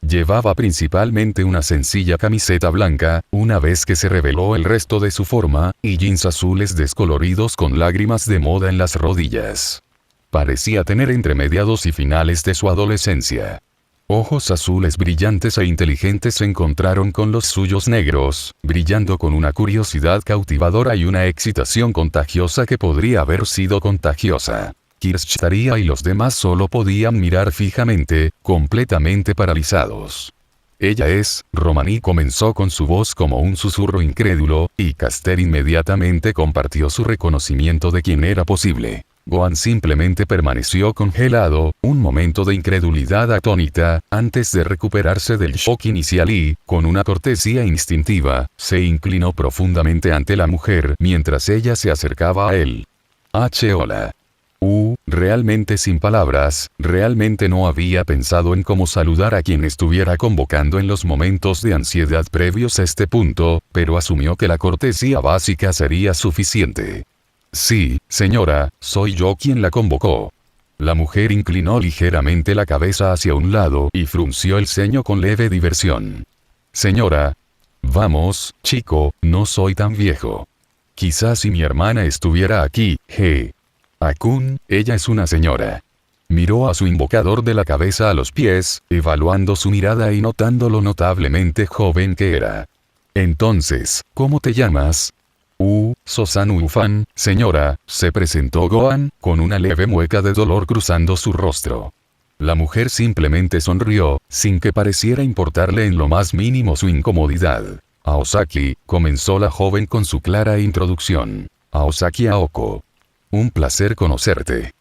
Llevaba principalmente una sencilla camiseta blanca, una vez que se reveló el resto de su forma, y jeans azules descoloridos con lágrimas de moda en las rodillas. Parecía tener entre mediados y finales de su adolescencia. Ojos azules brillantes e inteligentes se encontraron con los suyos negros, brillando con una curiosidad cautivadora y una excitación contagiosa que podría haber sido contagiosa. Kirschtaria y los demás solo podían mirar fijamente, completamente paralizados. Ella es, Romaní comenzó con su voz como un susurro incrédulo, y Caster inmediatamente compartió su reconocimiento de quien era posible. Gohan simplemente permaneció congelado, un momento de incredulidad atónita, antes de recuperarse del shock inicial y, con una cortesía instintiva, se inclinó profundamente ante la mujer mientras ella se acercaba a él. Hola. Realmente sin palabras, realmente no había pensado en cómo saludar a quien estuviera convocando en los momentos de ansiedad previos a este punto, pero asumió que la cortesía básica sería suficiente. Sí, señora, soy yo quien la convocó. La mujer inclinó ligeramente la cabeza hacia un lado y frunció el ceño con leve diversión. Señora. Vamos, chico, no soy tan viejo. Quizás si mi hermana estuviera aquí, Akun, ella es una señora. Miró a su invocador de la cabeza a los pies, evaluando su mirada y notando lo notablemente joven que era. Entonces, ¿cómo te llamas? Sosanu Ufan, señora, se presentó Gohan, con una leve mueca de dolor cruzando su rostro. La mujer simplemente sonrió, sin que pareciera importarle en lo más mínimo su incomodidad. Aosaki, comenzó la joven con su clara introducción. Aosaki Aoko. Un placer conocerte.